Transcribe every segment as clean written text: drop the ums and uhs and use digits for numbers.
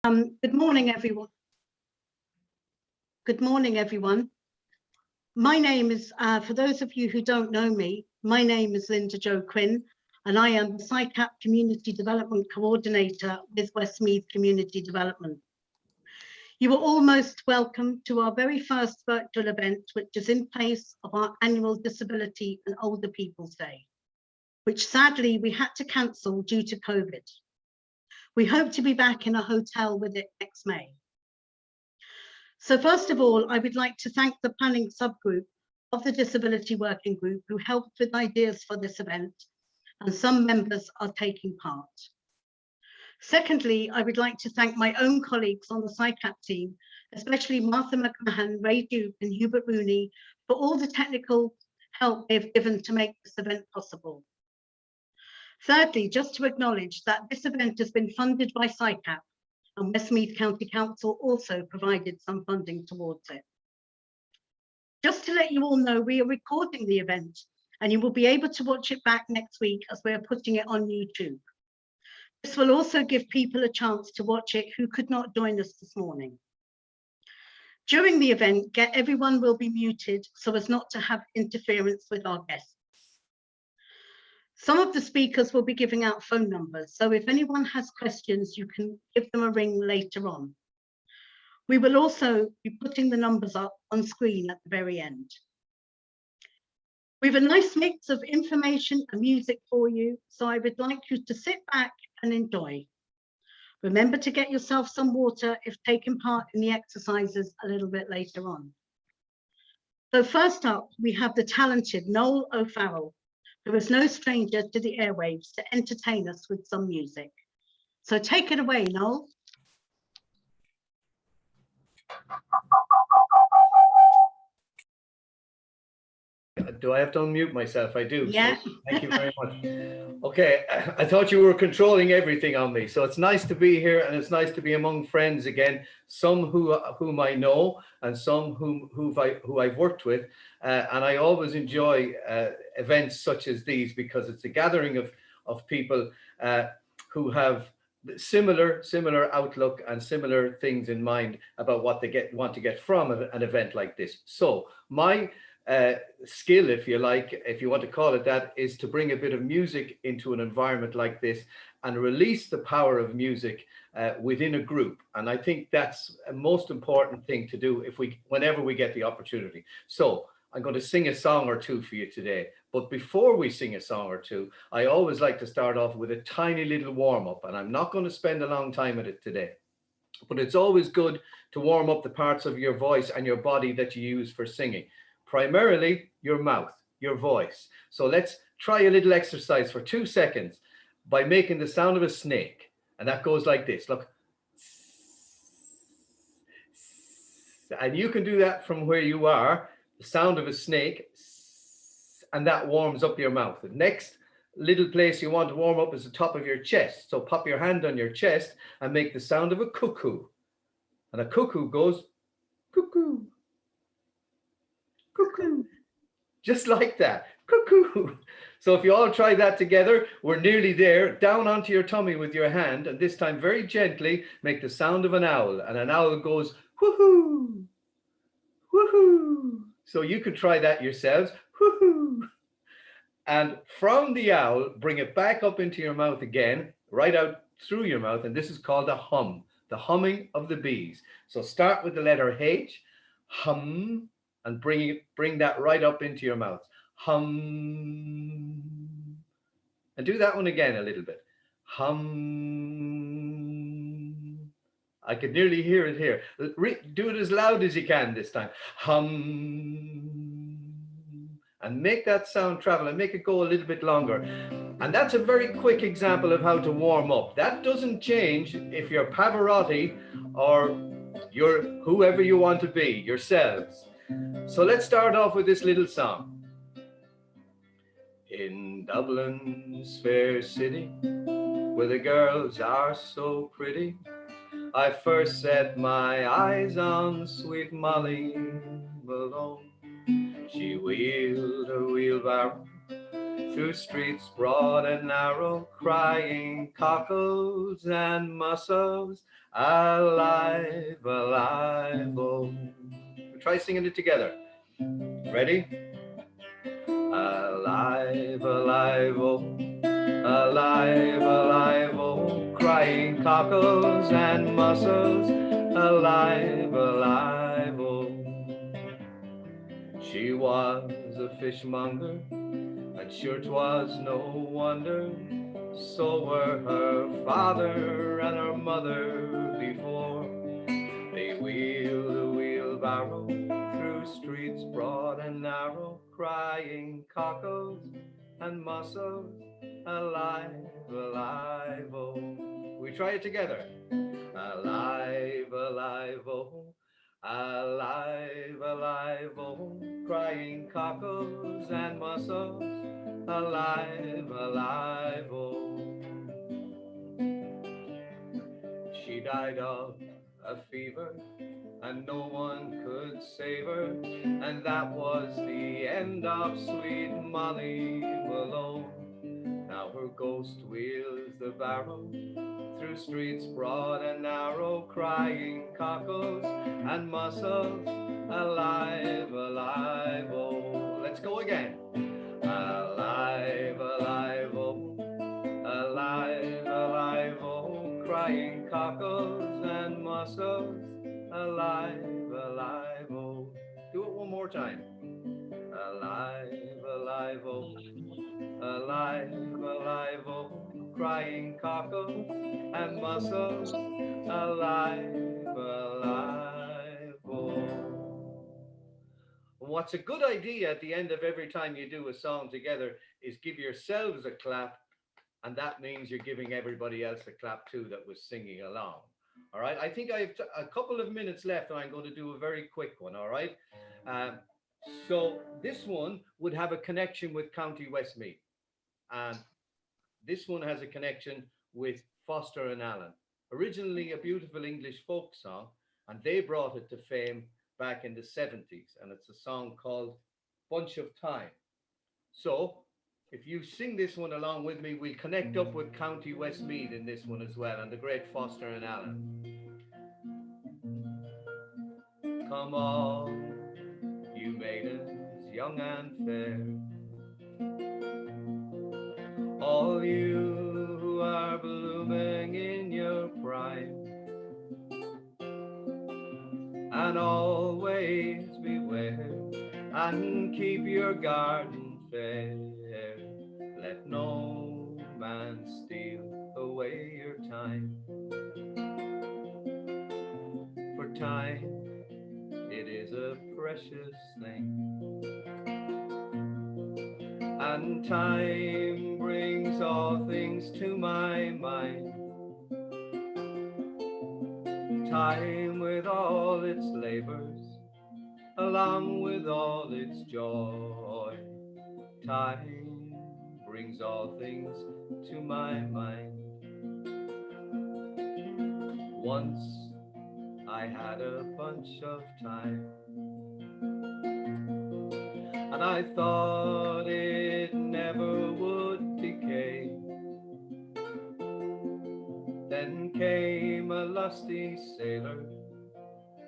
Good morning, everyone. Good morning, everyone. My name is, for those of you who don't know me, my name is Linda Jo Quinn, and I am the SICAP Community Development Coordinator with Westmeath Community Development. You are all most welcome to our very first virtual event, which is in place of our annual Disability and Older People's Day, which sadly we had to cancel due to COVID. We hope to be back in a hotel with it next May. So first of all, I would like to thank the planning subgroup of the Disability Working Group who helped with ideas for this event, and some members are taking part. Secondly, I would like to thank my own colleagues on the SICAP team, especially Martha McMahon, Ray Duke and Hubert Rooney, for all the technical help they've given to make this event possible. Thirdly, just to acknowledge that this event has been funded by SICAP, and Westmeath County Council also provided some funding towards it. Just to let you all know, we are recording the event and you will be able to watch it back next week as we are putting it on YouTube. This will also give people a chance to watch it who could not join us this morning. During the event, everyone will be muted so as not to have interference with our guests. Some of the speakers will be giving out phone numbers, so if anyone has questions, you can give them a ring later on. We will also be putting the numbers up on screen at the very end. We have a nice mix of information and music for you, so I would like you to sit back and enjoy. Remember to get yourself some water if taking part in the exercises a little bit later on. So first up, we have the talented Noel Farrell, who is no stranger to the airwaves, to entertain us with some music. So take it away, Noel. Do I have to unmute myself? I do. Yeah. So thank you very much. Okay, I thought you were controlling everything on me. So it's nice to be here, and it's nice to be among friends again. Some whom I know, and some who I've worked with, and I always enjoy events such as these because it's a gathering of people who have similar outlook and similar things in mind about what they want to get from an event like this. So my skill, if you like, if you want to call it that, is to bring a bit of music into an environment like this and release the power of music within a group. And I think that's a most important thing to do whenever we get the opportunity. So I'm going to sing a song or two for you today. But before we sing a song or two, I always like to start off with a tiny little warm-up, and I'm not going to spend a long time at it today. But it's always good to warm up the parts of your voice and your body that you use for singing. Primarily your mouth, your voice. So let's try a little exercise for 2 seconds by making the sound of a snake. And that goes like this. Look. And you can do that from where you are, the sound of a snake, and that warms up your mouth. The next little place you want to warm up is the top of your chest. So pop your hand on your chest and make the sound of a cuckoo. And a cuckoo goes cuckoo. Cuckoo, just like that, cuckoo. So if you all try that together, we're nearly there. Down onto your tummy with your hand, and this time very gently make the sound of an owl, and an owl goes woohoo, woohoo. So you can try that yourselves, woohoo. And from the owl, bring it back up into your mouth again, right out through your mouth, and this is called a hum, the humming of the bees. So start with the letter H, hum, and bring that right up into your mouth. Hum. And do that one again a little bit. Hum. I could nearly hear it here. Do it as loud as you can this time. Hum. And make that sound travel and make it go a little bit longer. And that's a very quick example of how to warm up. That doesn't change if you're Pavarotti or you're whoever you want to be, yourselves. So let's start off with this little song. In Dublin's fair city, where the girls are so pretty, I first set my eyes on sweet Molly Malone. She wheeled her wheelbarrow through streets broad and narrow, crying cockles and mussels, alive, alive, oh. Try singing it together. Ready? Alive, alive, oh, alive, alive, oh, crying cockles and mussels, alive, alive, oh. She was a fishmonger, and sure 'twas no wonder, so were her father and her mother before. They wheeled a wheelbarrow through streets broad and narrow, crying cockles and mussels, alive, alive, oh. We try it together. Alive, alive, oh, alive, alive, oh, crying cockles and mussels, alive, alive, oh. She died of a fever, and no one could save her, and that was the end of sweet Molly Malone. Now her ghost wheels the barrow through streets broad and narrow, crying cockles and mussels, alive, alive, oh. Let's go again. Alive, alive, oh, alive, alive, oh, crying cockles and mussels, alive, alive, oh. Do it one more time. Alive, alive, oh, alive, alive, oh, crying cockles and mussels, alive, alive, oh. What's a good idea at the end of every time you do a song together is give yourselves a clap, and that means you're giving everybody else a clap too that was singing along. All right, I think I have a couple of minutes left, and I'm going to do a very quick one. All right, so this one would have a connection with County Westmeath, and this one has a connection with Foster and Allen. Originally a beautiful English folk song, and they brought it to fame back in the 70s, and it's a song called Bunch of Time. So if you sing this one along with me, we'll connect up with County Westmeath in this one as well, and the great Foster and Allen. Come on, you maidens young and fair, all you who are blooming in your prime, and always beware and keep your garden fair. Let no man steal away your time, for time, it is a precious thing, and time brings all things to my mind. Time with all its labors, along with all its joy. Time brings all things to my mind. Once I had a bunch of time, and I thought it never would decay. Then came a lusty sailor,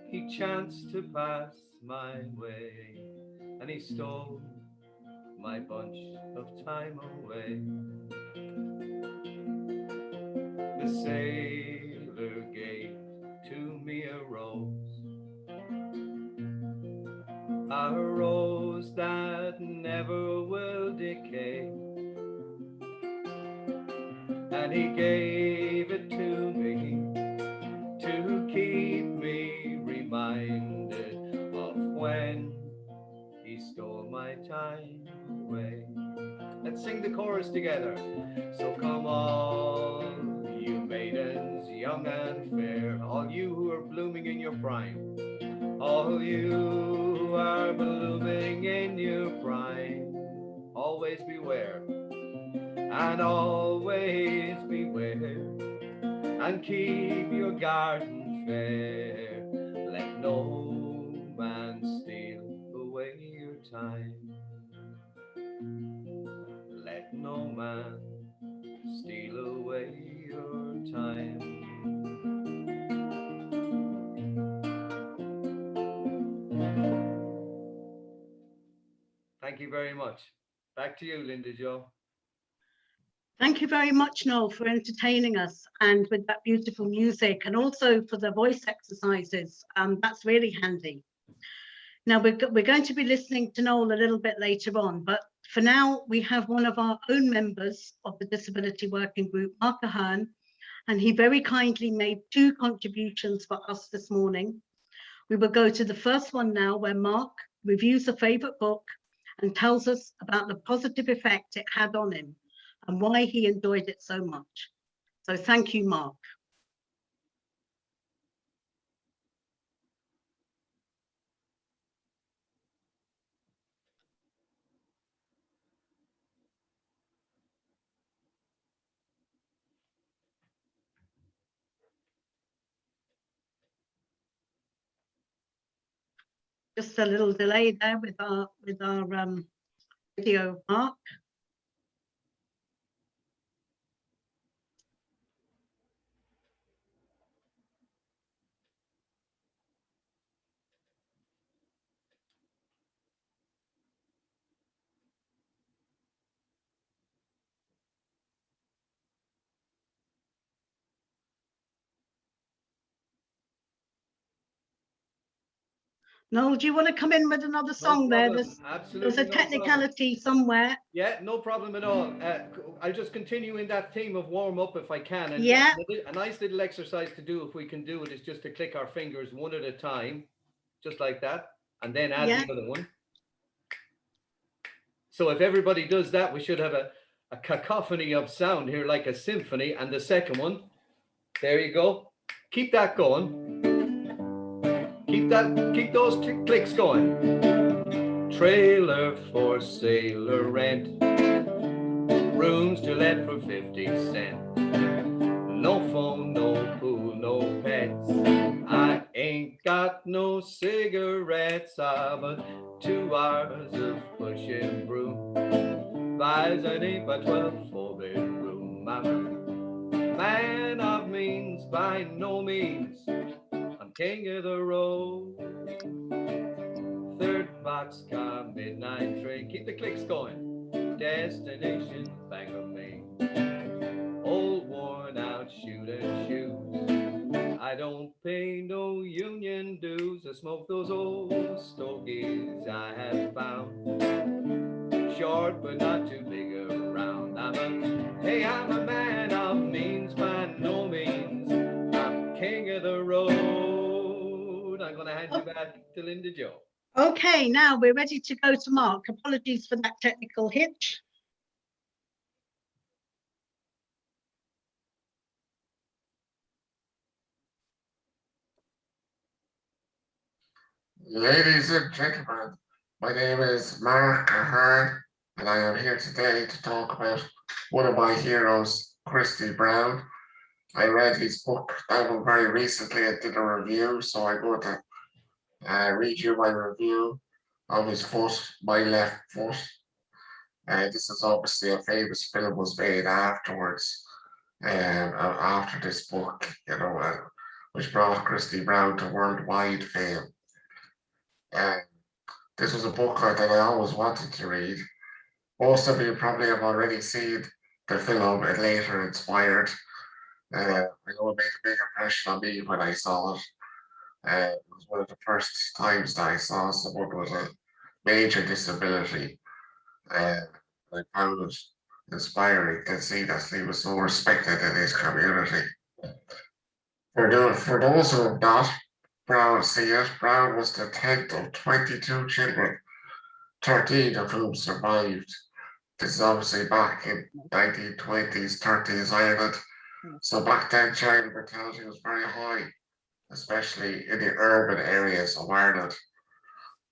he chanced to pass my way, and he stole my bunch of time away. The sailor gave to me a rose that never will decay, and he gave it to me to keep me reminded of when he stole my time away. Let's sing the chorus together. So come all you maidens young and fair, all you who are blooming in your prime, all you who are blooming in your prime, always beware and always beware, and keep your garden fair. Let no man steal away your time. Let man, steal away your time. Thank you very much. Back to you, Linda Jo. Thank you very much, Noel, for entertaining us and with that beautiful music, and also for the voice exercises. That's really handy. Now we're going to be listening to Noel a little bit later on, but for now we have one of our own members of the Disability Working Group, Mark Ahern, and he very kindly made 2 contributions for us this morning. We will go to the first one now, where Mark reviews a favourite book and tells us about the positive effect it had on him and why he enjoyed it so much. So thank you, Mark. Just a little delay there with our video, Mark. Noel, do you want to come in with another song there? There's a technicality somewhere. Yeah, no problem at all. I'll just continue in that theme of warm up if I can. And yeah. A nice little exercise to do, if we can do it, is just to click our fingers one at a time, just like that, and then add the other one. So if everybody does that, we should have a cacophony of sound here, like a symphony. And the second one, there you go. Keep that going. Keep those clicks going. Trailer for sale or rent, rooms to let for 50 cents. No phone, no pool, no pets. I ain't got no cigarettes. But 2 hours of pushing broom buys an 8x12 4-bedroom. I'm a man of means by no means. I'm king of the road. 3rd boxcar, midnight train. Keep the clicks going. Destination Bangor, Maine. Old worn out shooting shoes. I don't pay no union dues. I smoke those old stogies I have found. Short but not too big around. I'm a man of means by no means. I'm king of the road. I'm gonna hand you back to Linda Jo. Okay, now we're ready to go to Mark. Apologies for that technical hitch. Ladies and gentlemen, my name is Mark Ahern, and I am here today to talk about one of my heroes, Christy Brown. I read his book down very recently and did a review, so I'm going to read you my review of his foot, My Left Foot. This is obviously a famous film was made afterwards, after this book, which brought Christy Brown to worldwide fame. This was a book that I always wanted to read. Most of you probably have already seen the film and later inspired. I know it made a big impression on me when I saw it. It was one of the first times that I saw someone with a major disability. I found it inspiring to see that he was so respected in his community. For those who have not, Brown was the 10th of 22 children, 13 of whom survived. This is obviously back in 1920s, 30s Ireland. So back then, child mortality was very high, especially in the urban areas of Ireland.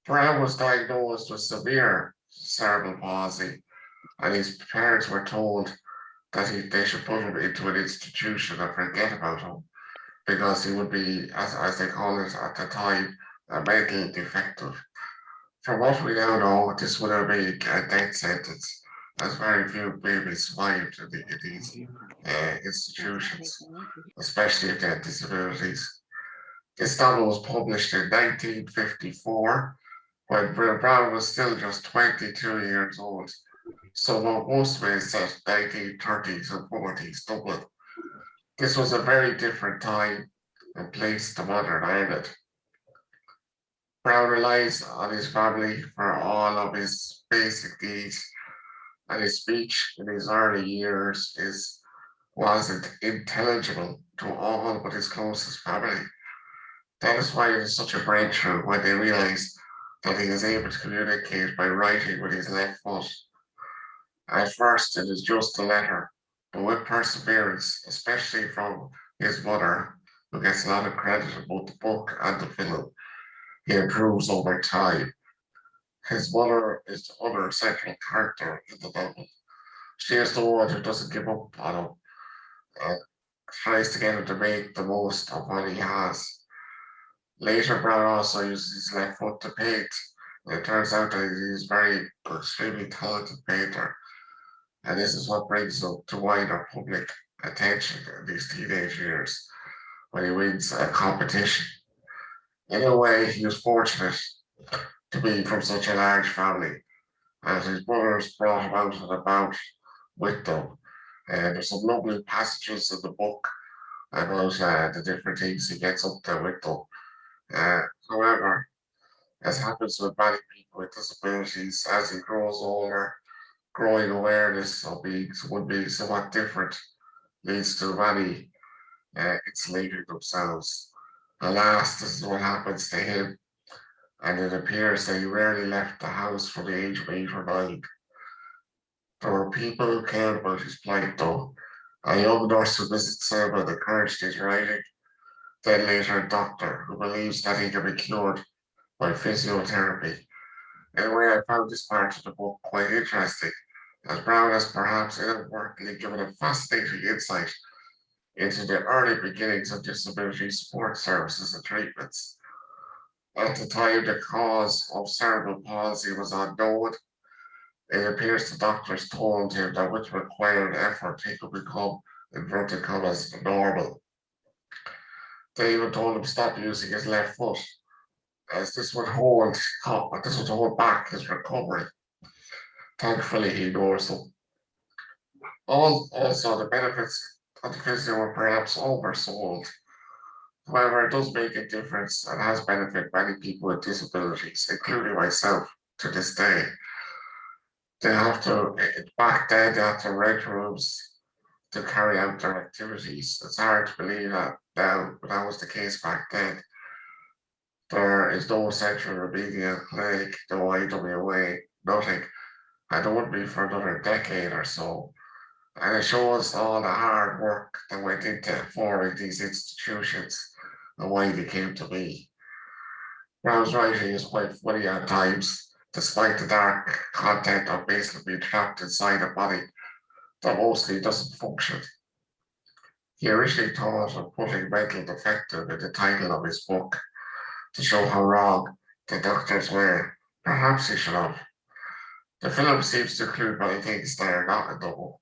Brown was diagnosed with severe cerebral palsy, and his parents were told that they should put him into an institution and forget about him, because he would be, as they call it at the time, a mental defective. From what we now know, this would have been a death sentence as very few babies survived in these institutions, especially if they had disabilities. This novel was published in 1954, when Brown was still just 22 years old. So most of it is set 1930s and 40s Dublin. This was a very different time and place to modern Ireland. Brown relies on his family for all of his basic needs, and his speech in his early years wasn't intelligible to all but his closest family. That is why it is such a breakthrough when they realize that he is able to communicate by writing with his left foot. At first, it is just a letter, but with perseverance, especially from his mother, who gets a lot of credit for both the book and the film, he improves over time. His mother is the other central character in the novel. She is the one who doesn't give up on him and tries to get him to make the most of what he has. Later, Brown also uses his left foot to paint. It turns out that he's very extremely talented painter. And this is what brings him to wider public attention in these teenage years when he wins a competition. In a way, he was fortunate to be from such a large family, as his brothers brought him out and about with them. And there's some lovely passages in the book about the different things he gets up to with them. However, as happens with many people with disabilities, as he grows older, growing awareness of would be somewhat different leads to many insulating themselves. Alas, this is what happens to him, and it appears that he rarely left the house from the age of 8 or 9. There were people who cared about his plight, though. A young nurse who visits him and encouraged his writing, then later a doctor who believes that he can be cured by physiotherapy. In a way, I found this part of the book quite interesting, as Brown has perhaps inadvertently given a fascinating insight into the early beginnings of disability support services and treatments. At the time, the cause of cerebral palsy was unknown. It appears the doctors told him that with required effort, he could become, inverted commas, normal. They even told him to stop using his left foot, as this would hold back his recovery. Thankfully, he ignores them. Also, the benefits of the physio were perhaps oversold. However, it does make a difference and has benefited many people with disabilities, including myself, to this day. Back then, they had to rent rooms to carry out their activities. It's hard to believe that now, but that was the case back then. There is no central remedial clinic, no IWA, nothing, and it wouldn't be for another decade or so. And it shows all the hard work that went into forming these institutions and why they came to be. Brown's writing is quite funny at times, despite the dark content of basically being trapped inside a body that mostly doesn't function. He originally thought of putting mental defective in the title of his book to show how wrong the doctors were. Perhaps he should have. The film seems to include many things that are not in the book,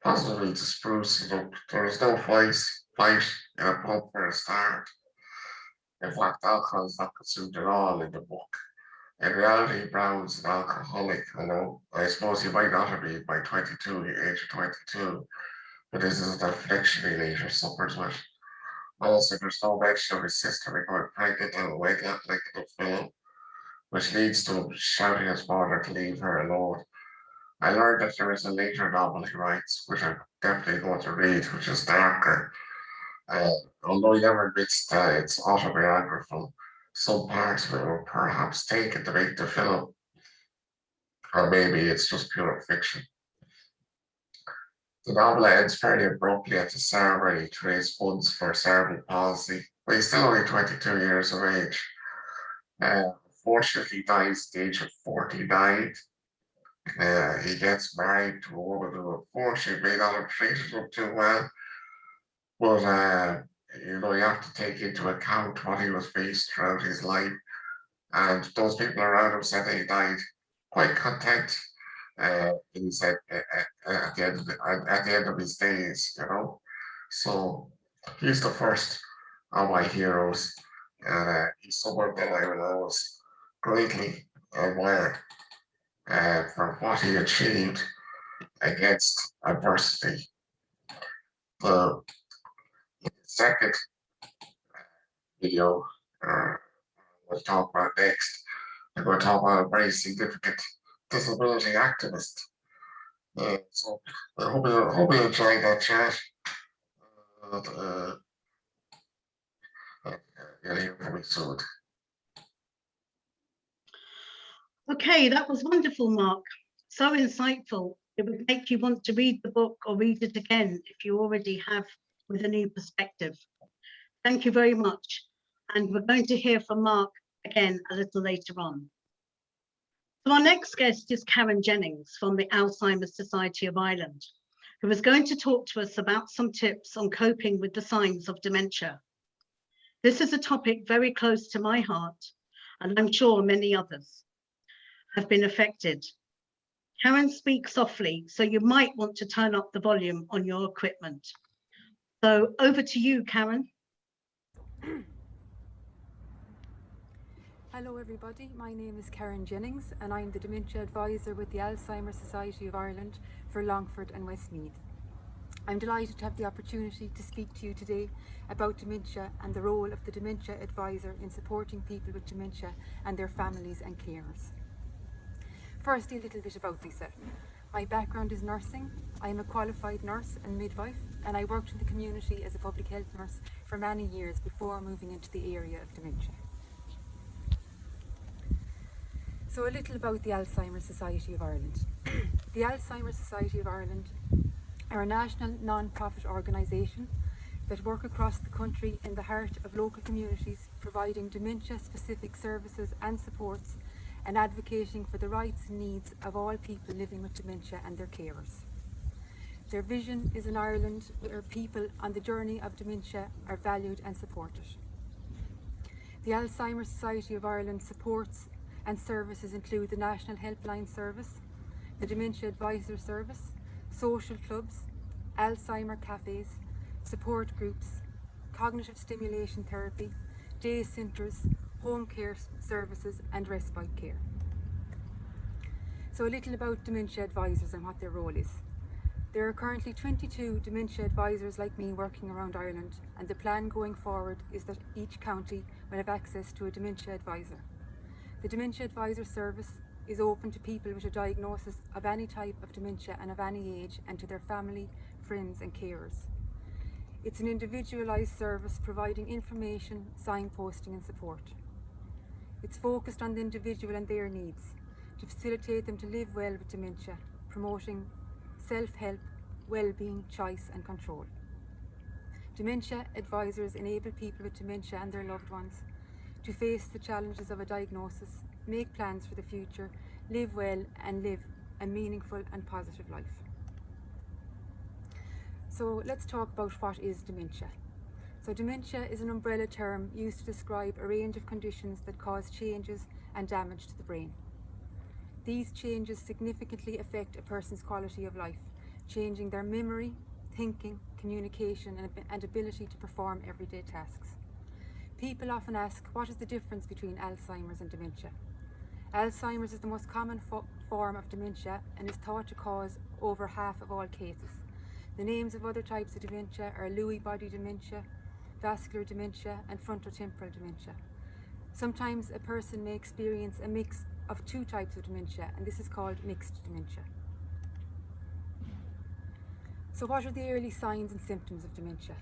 possibly to spruce it up. There is no fight in a pub for a start. In fact, alcohol is not consumed at all in the book. In reality, Brown's an alcoholic, although I suppose he might not have been by 22, the age of 22, but this is an affliction he later suffers with. Also, there's no mention of his sister becoming pregnant and wedlock like in the film, which leads to him shouting at his father to leave her alone. I learned that there is a later novel he writes, which I'm definitely going to read, which is darker. Although he never admits that it's autobiographical, some parts of it were perhaps taken to make the film, or maybe it's just pure fiction. The novel ends fairly abruptly at the ceremony to raise funds for cerebral palsy, but he's still only 22 years of age. Unfortunately, he dies at the age of 49. He gets married to a woman who unfortunately may not have treated him too well, but you have to take into account what he was faced throughout his life, and those people around him said that he died quite content he's at the end of his days, you know. So he's the first of my heroes, and he's someone that I will always greatly admire for what he achieved against adversity. The second video we'll talk about next, I'm going to talk about a very significant disability activist. So I hope you enjoyed that chat. You'll hear from me soon. Okay, that was wonderful, Mark. So insightful. It would make you want to read the book or read it again if you already have, with a new perspective. Thank you very much. And we're going to hear from Mark again a little later on. So our next guest is Karen Jennings from the Alzheimer's Society of Ireland, who is going to talk to us about some tips on coping with the signs of dementia. This is a topic very close to my heart, and I'm sure many others have been affected. Karen speaks softly, so you might want to turn up the volume on your equipment. So over to you, Karen. Hello everybody, my name is Karen Jennings and I'm the Dementia Advisor with the Alzheimer Society of Ireland for Longford and Westmeath. I'm delighted to have the opportunity to speak to you today about dementia and the role of the Dementia Advisor in supporting people with dementia and their families and carers. Firstly, a little bit about myself. My background is nursing. I am a qualified nurse and midwife, and I worked in the community as a public health nurse for many years before moving into the area of dementia. So a little about the Alzheimer Society of Ireland. The Alzheimer Society of Ireland are a national non-profit organisation that work across the country in the heart of local communities, providing dementia-specific services and supports and advocating for the rights and needs of all people living with dementia and their carers. Their vision is an Ireland where people on the journey of dementia are valued and supported. The Alzheimer Society of Ireland supports and services include the National Helpline Service, the Dementia Advisor Service, social clubs, Alzheimer cafes, support groups, cognitive stimulation therapy, day centres, home care services and respite care. So a little about dementia advisors and what their role is. There are currently 22 dementia advisors like me working around Ireland, and the plan going forward is that each county will have access to a dementia advisor. The Dementia Advisor Service is open to people with a diagnosis of any type of dementia and of any age, and to their family, friends and carers. It's an individualised service providing information, signposting and support. It's focused on the individual and their needs to facilitate them to live well with dementia, promoting self-help, well-being, choice and control. Dementia advisors enable people with dementia and their loved ones to face the challenges of a diagnosis, make plans for the future, live well and live a meaningful and positive life. So let's talk about what is dementia. So dementia is an umbrella term used to describe a range of conditions that cause changes and damage to the brain. These changes significantly affect a person's quality of life, changing their memory, thinking, communication and ability to perform everyday tasks. People often ask, what is the difference between Alzheimer's and dementia? Alzheimer's is the most common form of dementia and is thought to cause over half of all cases. The names of other types of dementia are Lewy body dementia, vascular dementia and frontotemporal dementia. Sometimes a person may experience a mix of two types of dementia, and this is called mixed dementia. So what are the early signs and symptoms of dementia?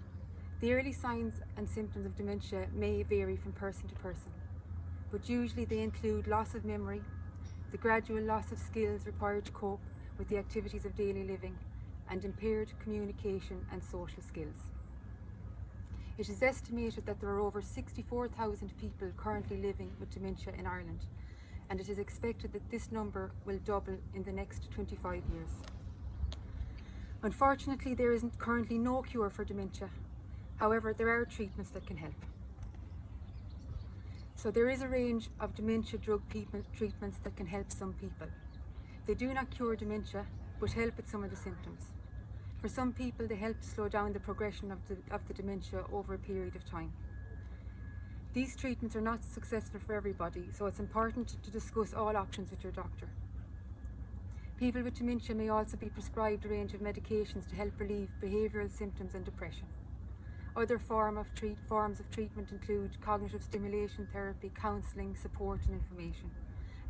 The early signs and symptoms of dementia may vary from person to person, but usually they include loss of memory, the gradual loss of skills required to cope with the activities of daily living, and impaired communication and social skills. It is estimated that there are over 64,000 people currently living with dementia in Ireland, and it is expected that this number will double in the next 25 years. Unfortunately, there is currently no cure for dementia. However, there are treatments that can help. So there is a range of dementia drug treatments that can help some people. They do not cure dementia, but help with some of the symptoms. For some people, they help to slow down the progression of the dementia over a period of time. These treatments are not successful for everybody, so it's important to discuss all options with your doctor. People with dementia may also be prescribed a range of medications to help relieve behavioural symptoms and depression. Other forms of treatment include cognitive stimulation therapy, counselling, support and information.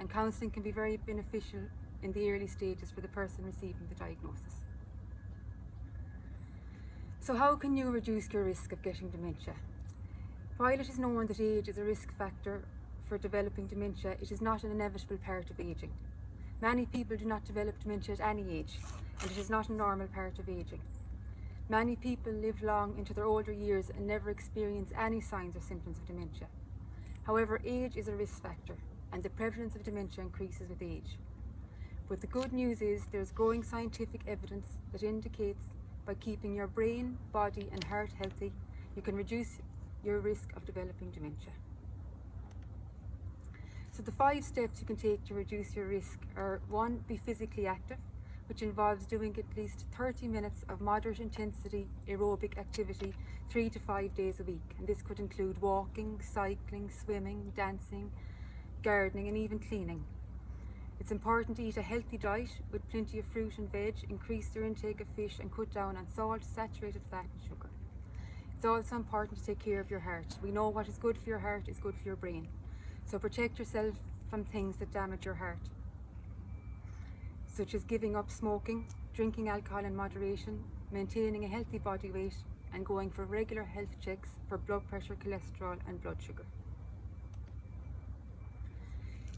And counselling can be very beneficial in the early stages for the person receiving the diagnosis. So how can you reduce your risk of getting dementia? While it is known that age is a risk factor for developing dementia, it is not an inevitable part of ageing. Many people do not develop dementia at any age, and it is not a normal part of ageing. Many people live long into their older years and never experience any signs or symptoms of dementia. However, age is a risk factor, and the prevalence of dementia increases with age. But the good news is there's growing scientific evidence that indicates by keeping your brain, body and heart healthy, you can reduce your risk of developing dementia. So the 5 steps you can take to reduce your risk are: 1, be physically active, which involves doing at least 30 minutes of moderate intensity aerobic activity 3 to 5 days a week. And this could include walking, cycling, swimming, dancing, gardening and even cleaning. It's important to eat a healthy diet with plenty of fruit and veg, increase your intake of fish and cut down on salt, saturated fat and sugar. It's also important to take care of your heart. We know what is good for your heart is good for your brain. So protect yourself from things that damage your heart, such as giving up smoking, drinking alcohol in moderation, maintaining a healthy body weight, and going for regular health checks for blood pressure, cholesterol, and blood sugar.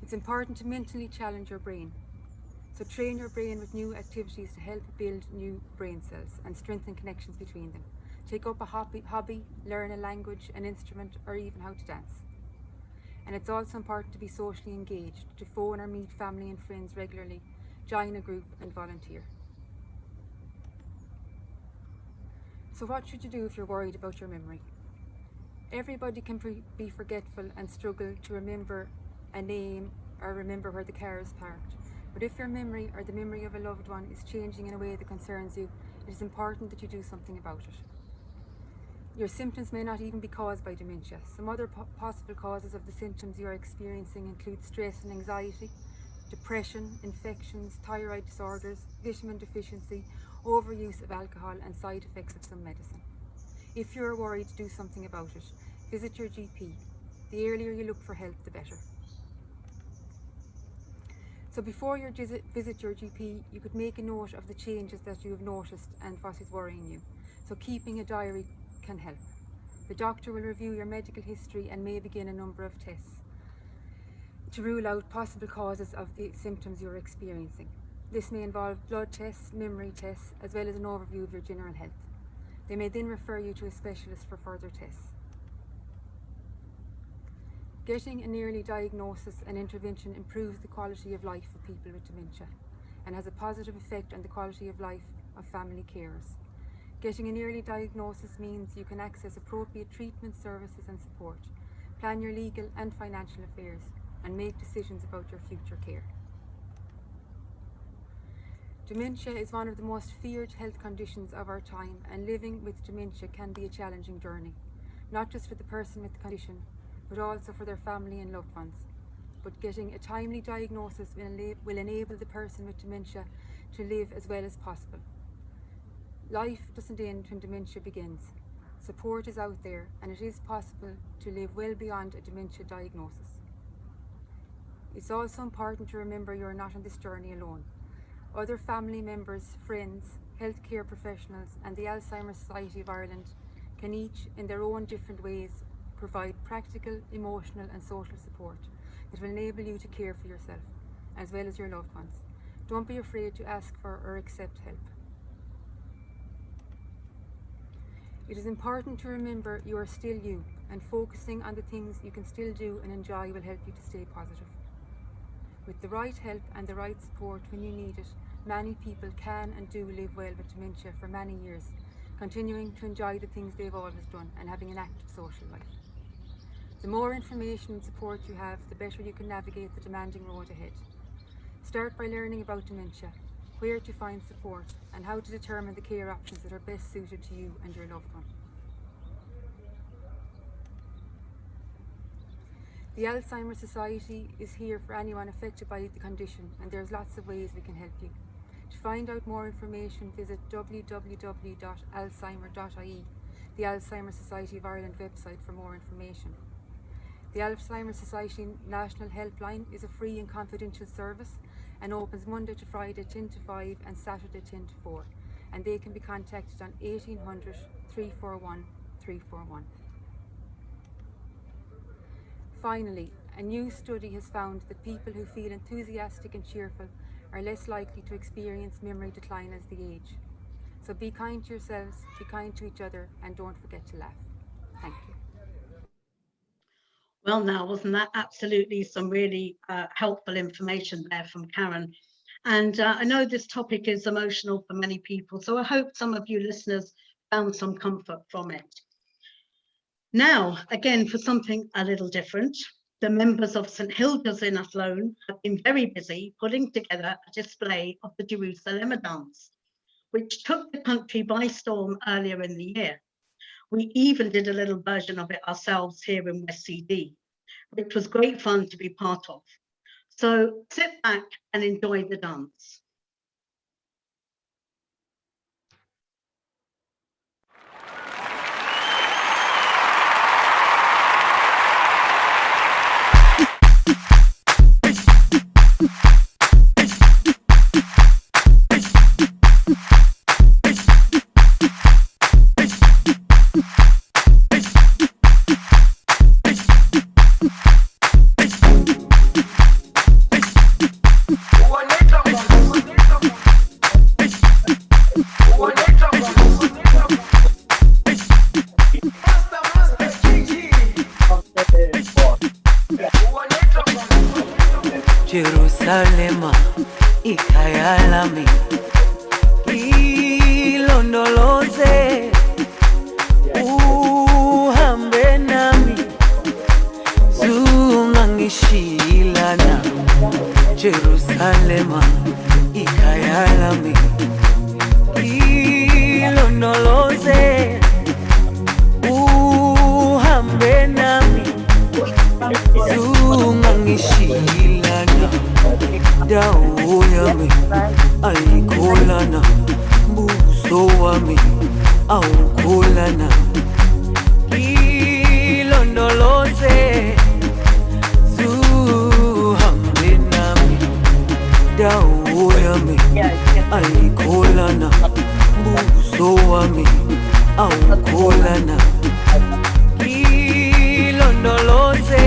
It's important to mentally challenge your brain. So train your brain with new activities to help build new brain cells and strengthen connections between them. Take up a hobby, learn a language, an instrument, or even how to dance. And it's also important to be socially engaged, to phone or meet family and friends regularly, join a group and volunteer. So what should you do if you're worried about your memory? Everybody can be forgetful and struggle to remember a name or remember where the car is parked. But if your memory or the memory of a loved one is changing in a way that concerns you, it is important that you do something about it. Your symptoms may not even be caused by dementia. Some other possible causes of the symptoms you are experiencing include stress and anxiety, depression, infections, thyroid disorders, vitamin deficiency, overuse of alcohol and side effects of some medicine. If you are worried, do something about it. Visit your GP. The earlier you look for help, the better. So before you visit your GP, you could make a note of the changes that you have noticed and what is worrying you. So keeping a diary can help. The doctor will review your medical history and may begin a number of tests to rule out possible causes of the symptoms you're experiencing. This may involve blood tests, memory tests, as well as an overview of your general health. They may then refer you to a specialist for further tests. Getting an early diagnosis and intervention improves the quality of life of people with dementia and has a positive effect on the quality of life of family carers. Getting an early diagnosis means you can access appropriate treatment, services and support, plan your legal and financial affairs, and make decisions about your future care. Dementia is one of the most feared health conditions of our time, and living with dementia can be a challenging journey, not just for the person with the condition, but also for their family and loved ones. But getting a timely diagnosis will enable the person with dementia to live as well as possible. Life doesn't end when dementia begins. Support is out there, and it is possible to live well beyond a dementia diagnosis. It's also important to remember you are not on this journey alone. Other family members, friends, healthcare professionals and the Alzheimer Society of Ireland can each, in their own different ways, provide practical, emotional and social support that will enable you to care for yourself, as well as your loved ones. Don't be afraid to ask for or accept help. It is important to remember you are still you, and focusing on the things you can still do and enjoy will help you to stay positive. With the right help and the right support when you need it, many people can and do live well with dementia for many years, continuing to enjoy the things they've always done and having an active social life. The more information and support you have, the better you can navigate the demanding road ahead. Start by learning about dementia, where to find support, and how to determine the care options that are best suited to you and your loved one. The Alzheimer Society is here for anyone affected by the condition, and there's lots of ways we can help you. To find out more information, visit www.alzheimer.ie, the Alzheimer Society of Ireland website, for more information. The Alzheimer Society National Helpline is a free and confidential service and opens Monday to Friday 10 to 5 and Saturday 10 to 4, and they can be contacted on 1800 341 341. Finally, a new study has found that people who feel enthusiastic and cheerful are less likely to experience memory decline as they age. So be kind to yourselves, be kind to each other, and don't forget to laugh. Thank you. Well, now, wasn't that absolutely some really helpful information there from Karen? And I know this topic is emotional for many people, so I hope some of you listeners found some comfort from it. Now, again, for something a little different, the members of St Hilda's in Athlone have been very busy putting together a display of the Jerusalema dance, which took the country by storm earlier in the year. We even did a little version of it ourselves here in WestCD, which was great fun to be part of. So sit back and enjoy the dance. Jerusalema, ikhaya lami, ilondoloze, uhambe nami, zungangishilana. Jerusalema, ikhaya lami, ilondoloze, uhambe nami, zungangishilana. Dawo yami ayikholana, buso wami awukholana. Ilondoloze, zuhambe nami. Dawo yami ayikholana, buso wami awukholana. Ilondoloze,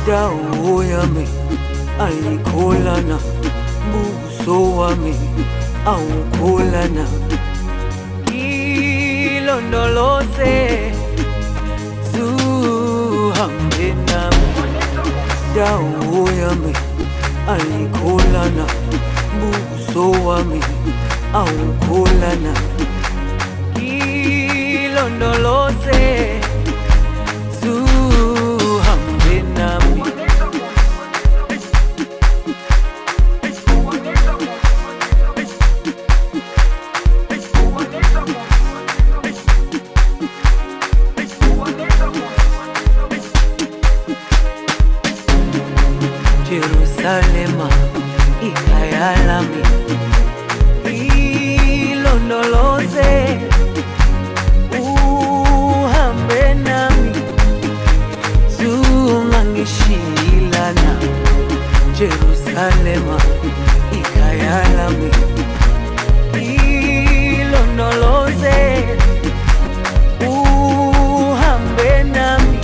dawo yami ayikholana, buso wami awukholana. Ilondoloze, zuhambe nami. Dawo yami ayikholana, buso wami awukholana. Ilondoloze, zuhambe nami. Jerusalema, ikhaya lami, ilondoloze, uhambe nami, zungangishilana. Jerusalema, ikhaya lami, ilondoloze, uhambe nami,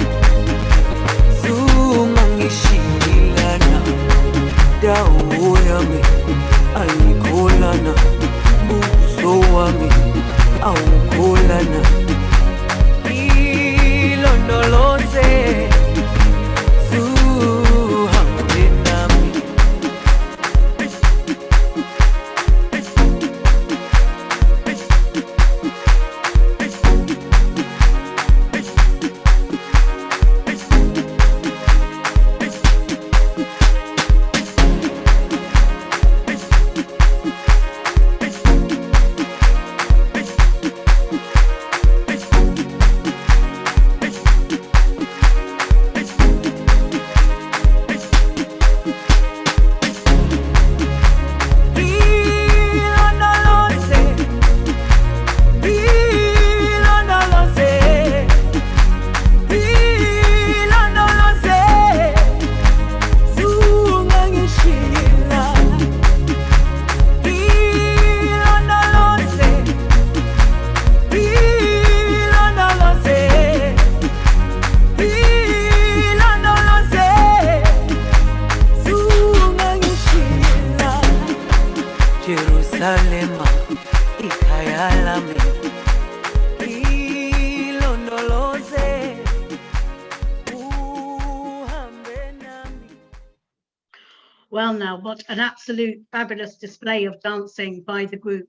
Well, now, what an absolute fabulous display of dancing by the group.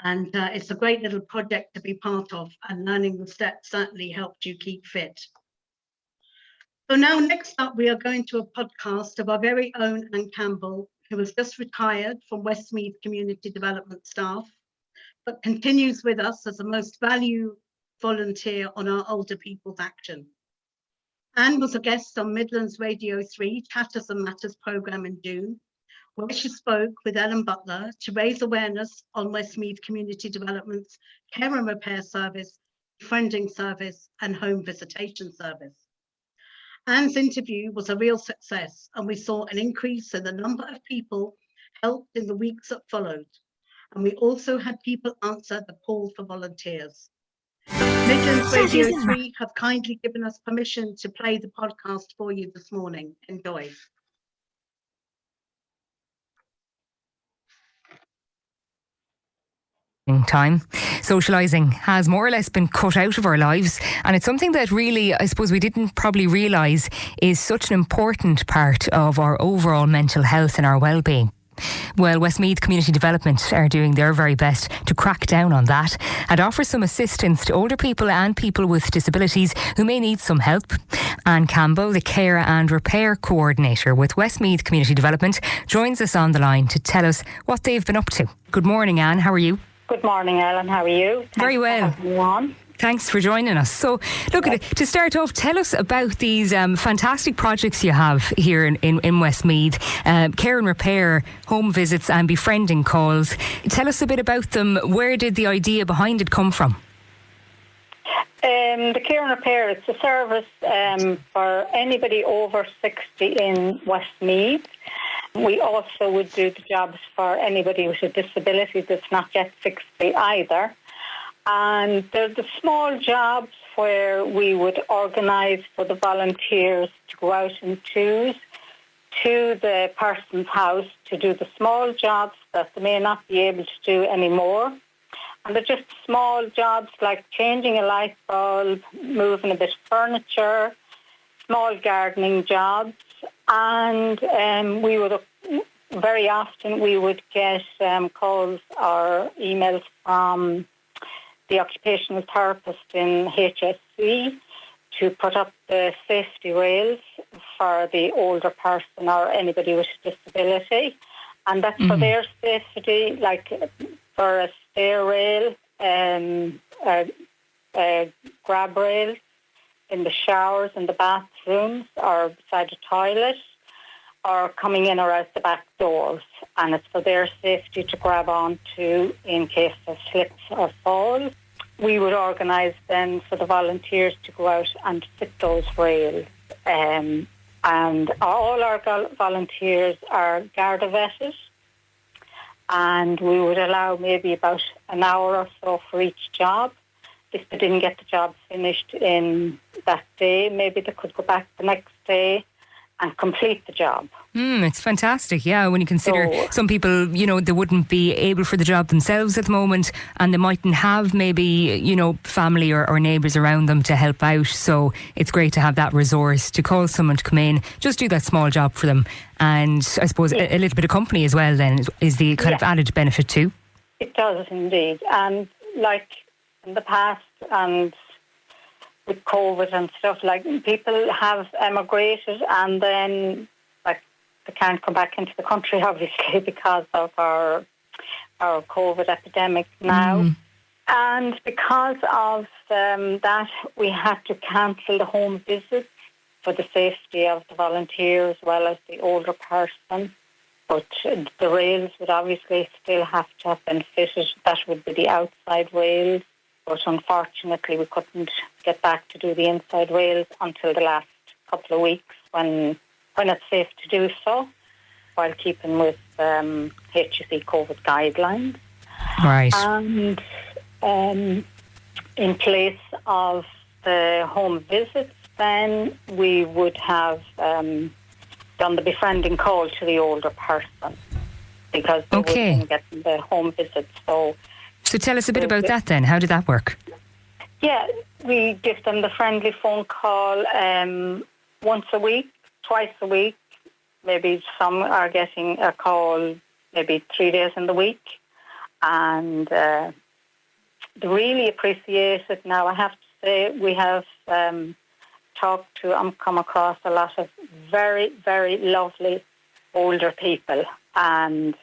And it's a great little project to be part of, and learning the steps certainly helped you keep fit. So now next up, we are going to a podcast of our very own Anne Campbell, who has just retired from Westmeath Community Development staff, but continues with us as a most valued volunteer on our Older People's Action. Anne was a guest on Midlands Radio 3 Chatters and Matters programme in June, where she spoke with Ellen Butler to raise awareness on Westmeath Community Development's care and repair service, befriending service and home visitation service. Anne's interview was a real success, and we saw an increase in the number of people helped in the weeks that followed. And we also had people answer the call for volunteers. Midlands Radio 3 have kindly given us permission to play the podcast for you this morning. Enjoy. Time. Socialising has more or less been cut out of our lives, and it's something that really, I suppose, we didn't probably realise is such an important part of our overall mental health and our well-being. Well, Westmeath Community Development are doing their very best to crack down on that and offer some assistance to older people and people with disabilities who may need some help. Anne Campbell, the Care and Repair Co-Ordinator with Westmeath Community Development, joins us on the line to tell us what they've been up to. Good morning, Anne. How are you? Good morning, Ellen. How are you? Very well. Thanks for joining us. So, look, to start off, tell us about these fantastic projects you have here in Westmeath, care and repair, home visits and befriending calls. Tell us a bit about them. Where did the idea behind it come from? The care and repair, it's a service for anybody over 60 in Westmeath. We also would do the jobs for anybody with a disability that's not yet 60 either. And they're the small jobs where we would organise for the volunteers to go out in twos to the person's house to do the small jobs that they may not be able to do anymore. And they're just small jobs like changing a light bulb, moving a bit of furniture, small gardening jobs. And we would very often we would get calls or emails from the occupational therapist in HSC to put up the safety rails for the older person or anybody with a disability. And that's for their safety, like for a stair rail, a grab rail in the showers, in the bathrooms or beside the toilet, or coming in or out the back doors. And it's for their safety to grab onto in case of slips or falls. We would organise then for the volunteers to go out and fit those rails. And all our volunteers are Garda vetted, and we would allow maybe about an hour or so for each job. If they didn't get the job finished in that day, maybe they could go back the next day and complete the job. It's fantastic, yeah, when you consider some people, they wouldn't be able for the job themselves at the moment, and they mightn't have maybe, family or neighbours around them to help out. So it's great to have that resource to call someone to come in, just do that small job for them. And I suppose a little bit of company as well then is the kind of added benefit too. It does indeed. And like in the past and with COVID and stuff, like people have emigrated and then they can't come back into the country, obviously, because of our COVID epidemic now. And because of that, we had to cancel the home visits for the safety of the volunteer as well as the older person. But the rails would obviously still have to have been fitted. That would be the outside rails. But unfortunately, we couldn't get back to do the inside rails until the last couple of weeks when it's safe to do so, while keeping with HSE COVID guidelines. Right. And in place of the home visits, then we would have done the befriending call to the older person because they wouldn't get the home visits. So tell us a bit about that then. How did that work? Yeah, we give them the friendly phone call once a week, twice a week, maybe some are getting a call maybe 3 days in the week, and they really appreciate it. Now, I have to say, we have come across a lot of very, very lovely older people, and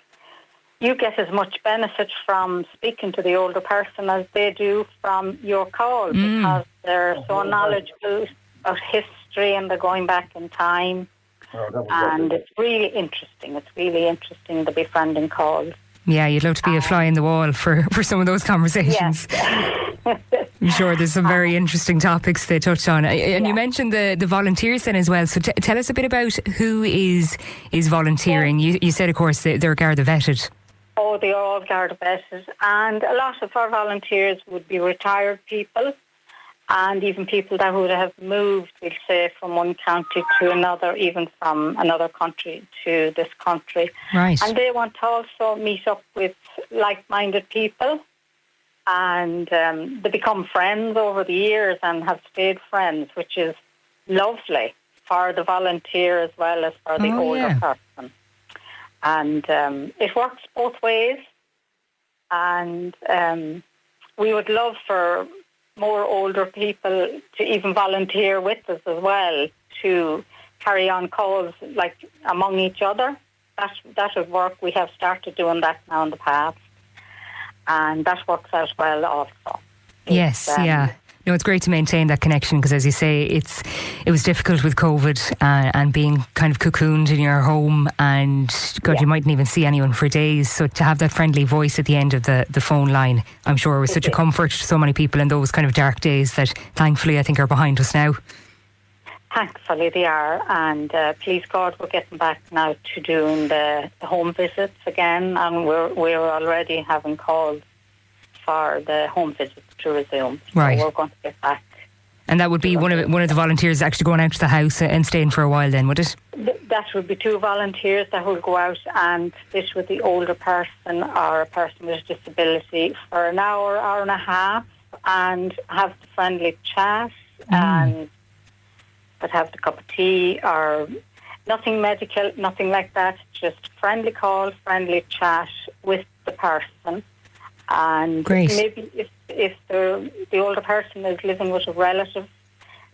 you get as much benefit from speaking to the older person as they do from your call, because they're so knowledgeable about history and they're going back in time. And it's really interesting. It's really interesting, the befriending calls. Yeah, you'd love to be a fly in the wall for some of those conversations. Yes. I'm sure there's some very interesting topics they touch on. And you mentioned the volunteers then as well. So tell us a bit about who is volunteering. You said, of course, they're Garda vetted. Oh, they are all Garda vetted. And a lot of our volunteers would be retired people, and even people that would have moved, we'll say, from one county to another, even from another country to this country. Right. And they want to also meet up with like-minded people, and they become friends over the years and have stayed friends, which is lovely for the volunteer as well as for the older person. And it works both ways, and we would love for more older people to even volunteer with us as well, to carry on calls like among each other. That would work. We have started doing that now in the past, and that works out well also. Yes, yeah. No, it's great to maintain that connection, because, as you say, it was difficult with COVID and being kind of cocooned in your home, and you mightn't even see anyone for days. So to have that friendly voice at the end of the phone line, I'm sure was such a comfort to so many people in those kind of dark days that thankfully I think are behind us now. Thankfully they are, and please God, we're getting back now to doing the home visits again, and we're already having calls for the home visits to resume. Right. So we're going to get back. And that would be one of the volunteers actually going out to the house and staying for a while then, would it? That would be 2 volunteers that will go out and sit with the older person or a person with a disability for an hour, hour and a half, and have the friendly chat, and but have the cup of tea, or nothing medical, nothing like that, just friendly call, friendly chat with the person. And maybe if the older person is living with a relative,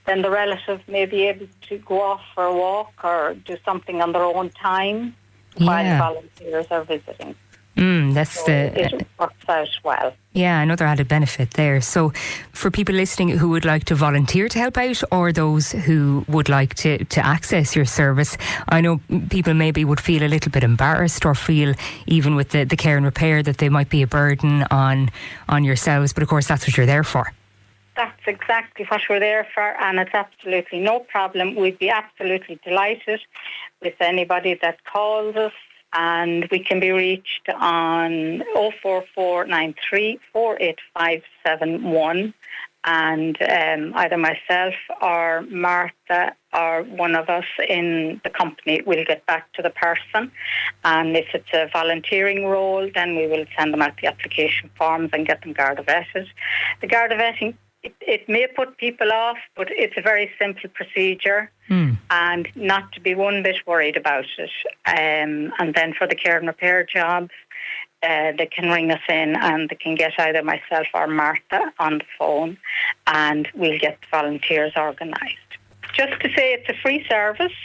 then the relative may be able to go off for a walk or do something on their own time while volunteers are visiting. It works out well. Yeah, another added benefit there. So for people listening who would like to volunteer to help out, or those who would like to access your service, I know people maybe would feel a little bit embarrassed, or feel even with the care and repair that they might be a burden on yourselves, but of course that's what you're there for. That's exactly what we're there for, and it's absolutely no problem. We'd be absolutely delighted with anybody that calls us, and we can be reached on 04493 48571, and either myself or Martha or one of us in the company will get back to the person. And if it's a volunteering role, then we will send them out the application forms and get them Garda vetted. The Garda vetting, it may put people off, but it's a very simple procedure, and not to be one bit worried about it. And then for the care and repair jobs, they can ring us in and they can get either myself or Martha on the phone, and we'll get the volunteers organised. Just to say, it's a free service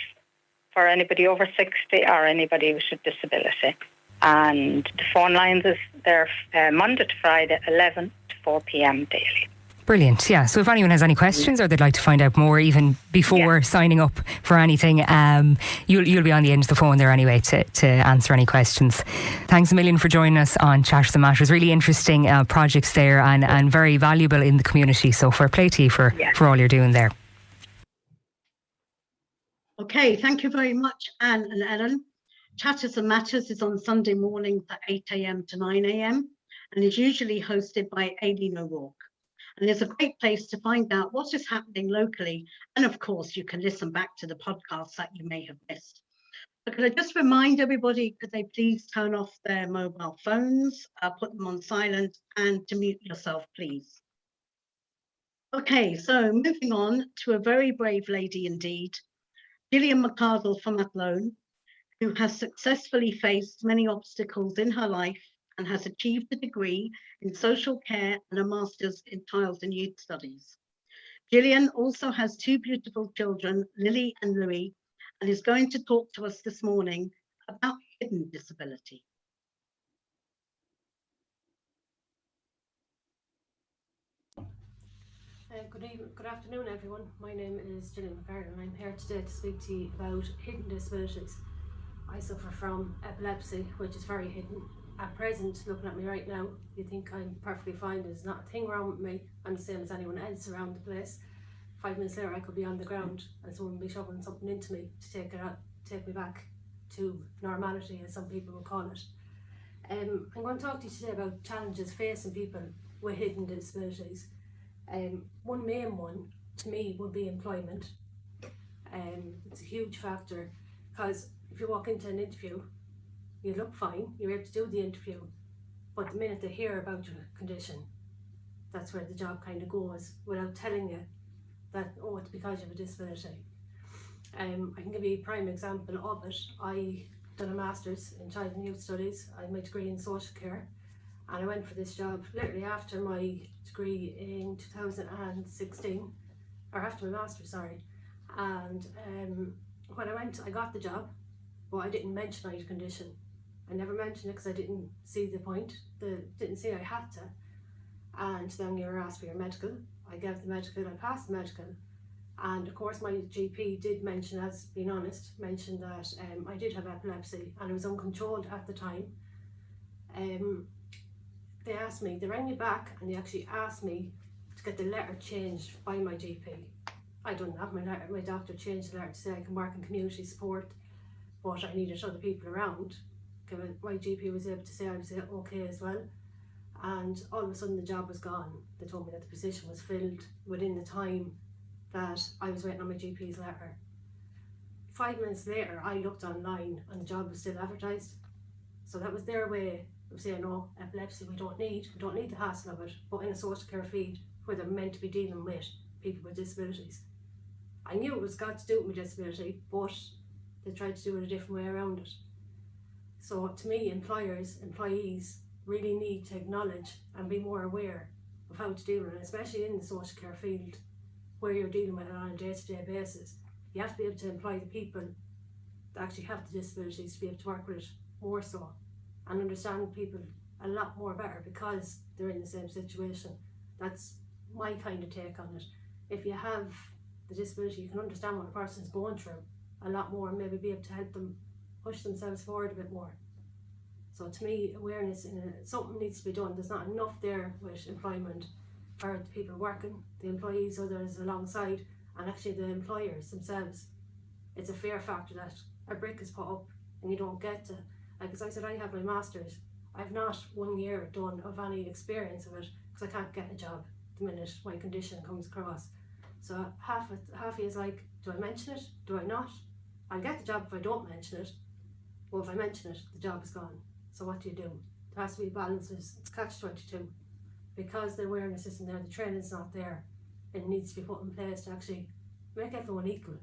for anybody over 60 or anybody with a disability. And the phone lines is there Monday to Friday, 11 to 4 p.m. daily. Brilliant, yeah. So if anyone has any questions or they'd like to find out more even before signing up for anything, you'll be on the end of the phone there anyway to answer any questions. Thanks a million for joining us on Chatters and Matters. Really interesting projects there, and very valuable in the community. So fair play to you for all you're doing there. Okay, thank you very much, Anne and Ellen. Chatters and Matters is on Sunday mornings at 8 a.m. to 9 a.m. and is usually hosted by Aileen O'Rourke. And it's a great place to find out what is happening locally. And of course, you can listen back to the podcasts that you may have missed. But could I just remind everybody, could they please turn off their mobile phones, put them on silent, and to mute yourself, please. Okay, so moving on to a very brave lady indeed, Gillian from Athlone. who has successfully faced many obstacles in her life and has achieved a degree in social care and a master's in child and youth studies. Gillian also has two beautiful children, Lily and Louis, and is going to talk to us this morning about hidden disability. Good afternoon, everyone. My name is Gillian and I'm here today to speak to you about hidden disabilities. I suffer from epilepsy, which is very hidden. At present, looking at me right now, you think I'm perfectly fine. There's not a thing wrong with me. I'm the same as anyone else around the place. 5 minutes later, I could be on the ground and someone would be shoveling something into me to take me back to normality, as some people would call it. I'm going to talk to you today about challenges facing people with hidden disabilities. One main one to me would be employment. It's a huge factor, because if you walk into an interview, you look fine, you're able to do the interview, but the minute they hear about your condition, that's where the job kind of goes, without telling you that, oh, it's because you have a disability. I can give you a prime example of it. I done a master's in child and youth studies. I had my degree in social care, and I went for this job literally after my degree in 2016, or after my master's, sorry. And when I went, I got the job, but I didn't mention I had a condition. I never mentioned it because I didn't see the point, didn't see I had to. And then you were asked for your medical. I gave the medical, I passed the medical. And of course my GP did mention, as being honest, mentioned that I did have epilepsy and it was uncontrolled at the time. They asked me, they rang me back and they actually asked me to get the letter changed by my GP. I done that, my doctor changed the letter to say I can work in community support, but I needed other people around. My GP was able to say I was okay as well. And all of a sudden the job was gone. They told me that the position was filled within the time that I was waiting on my GP's letter. 5 minutes later, I looked online and the job was still advertised. So that was their way of saying, oh, epilepsy we don't need the hassle of it, but in a social care field where they're meant to be dealing with people with disabilities. I knew it was got to do with my disability, but they tried to do it a different way around it. So to me, employers, employees really need to acknowledge and be more aware of how to deal with it, especially in the social care field where you're dealing with it on a day-to-day basis. You have to be able to employ the people that actually have the disabilities to be able to work with it more so and understand people a lot more better because they're in the same situation. That's my kind of take on it. If you have the disability, you can understand what a person's going through a lot more and maybe be able to help them push themselves forward a bit more. So to me, awareness, something needs to be done. There's not enough there with employment for the people working, the employees, others alongside, and actually the employers themselves. It's a fear factor that a brick is put up and you don't get to. Like as I said, I have my master's. I've not 1 year done of any experience of it because I can't get a job the minute my condition comes across. So half is like, do I mention it? Do I not? I'll get the job if I don't mention it. Well, if I mention it, the job is gone. So what do you do? There has to be balances. It's catch-22. Because the awareness isn't there, the training's not there, it needs to be put in place to actually make everyone equal.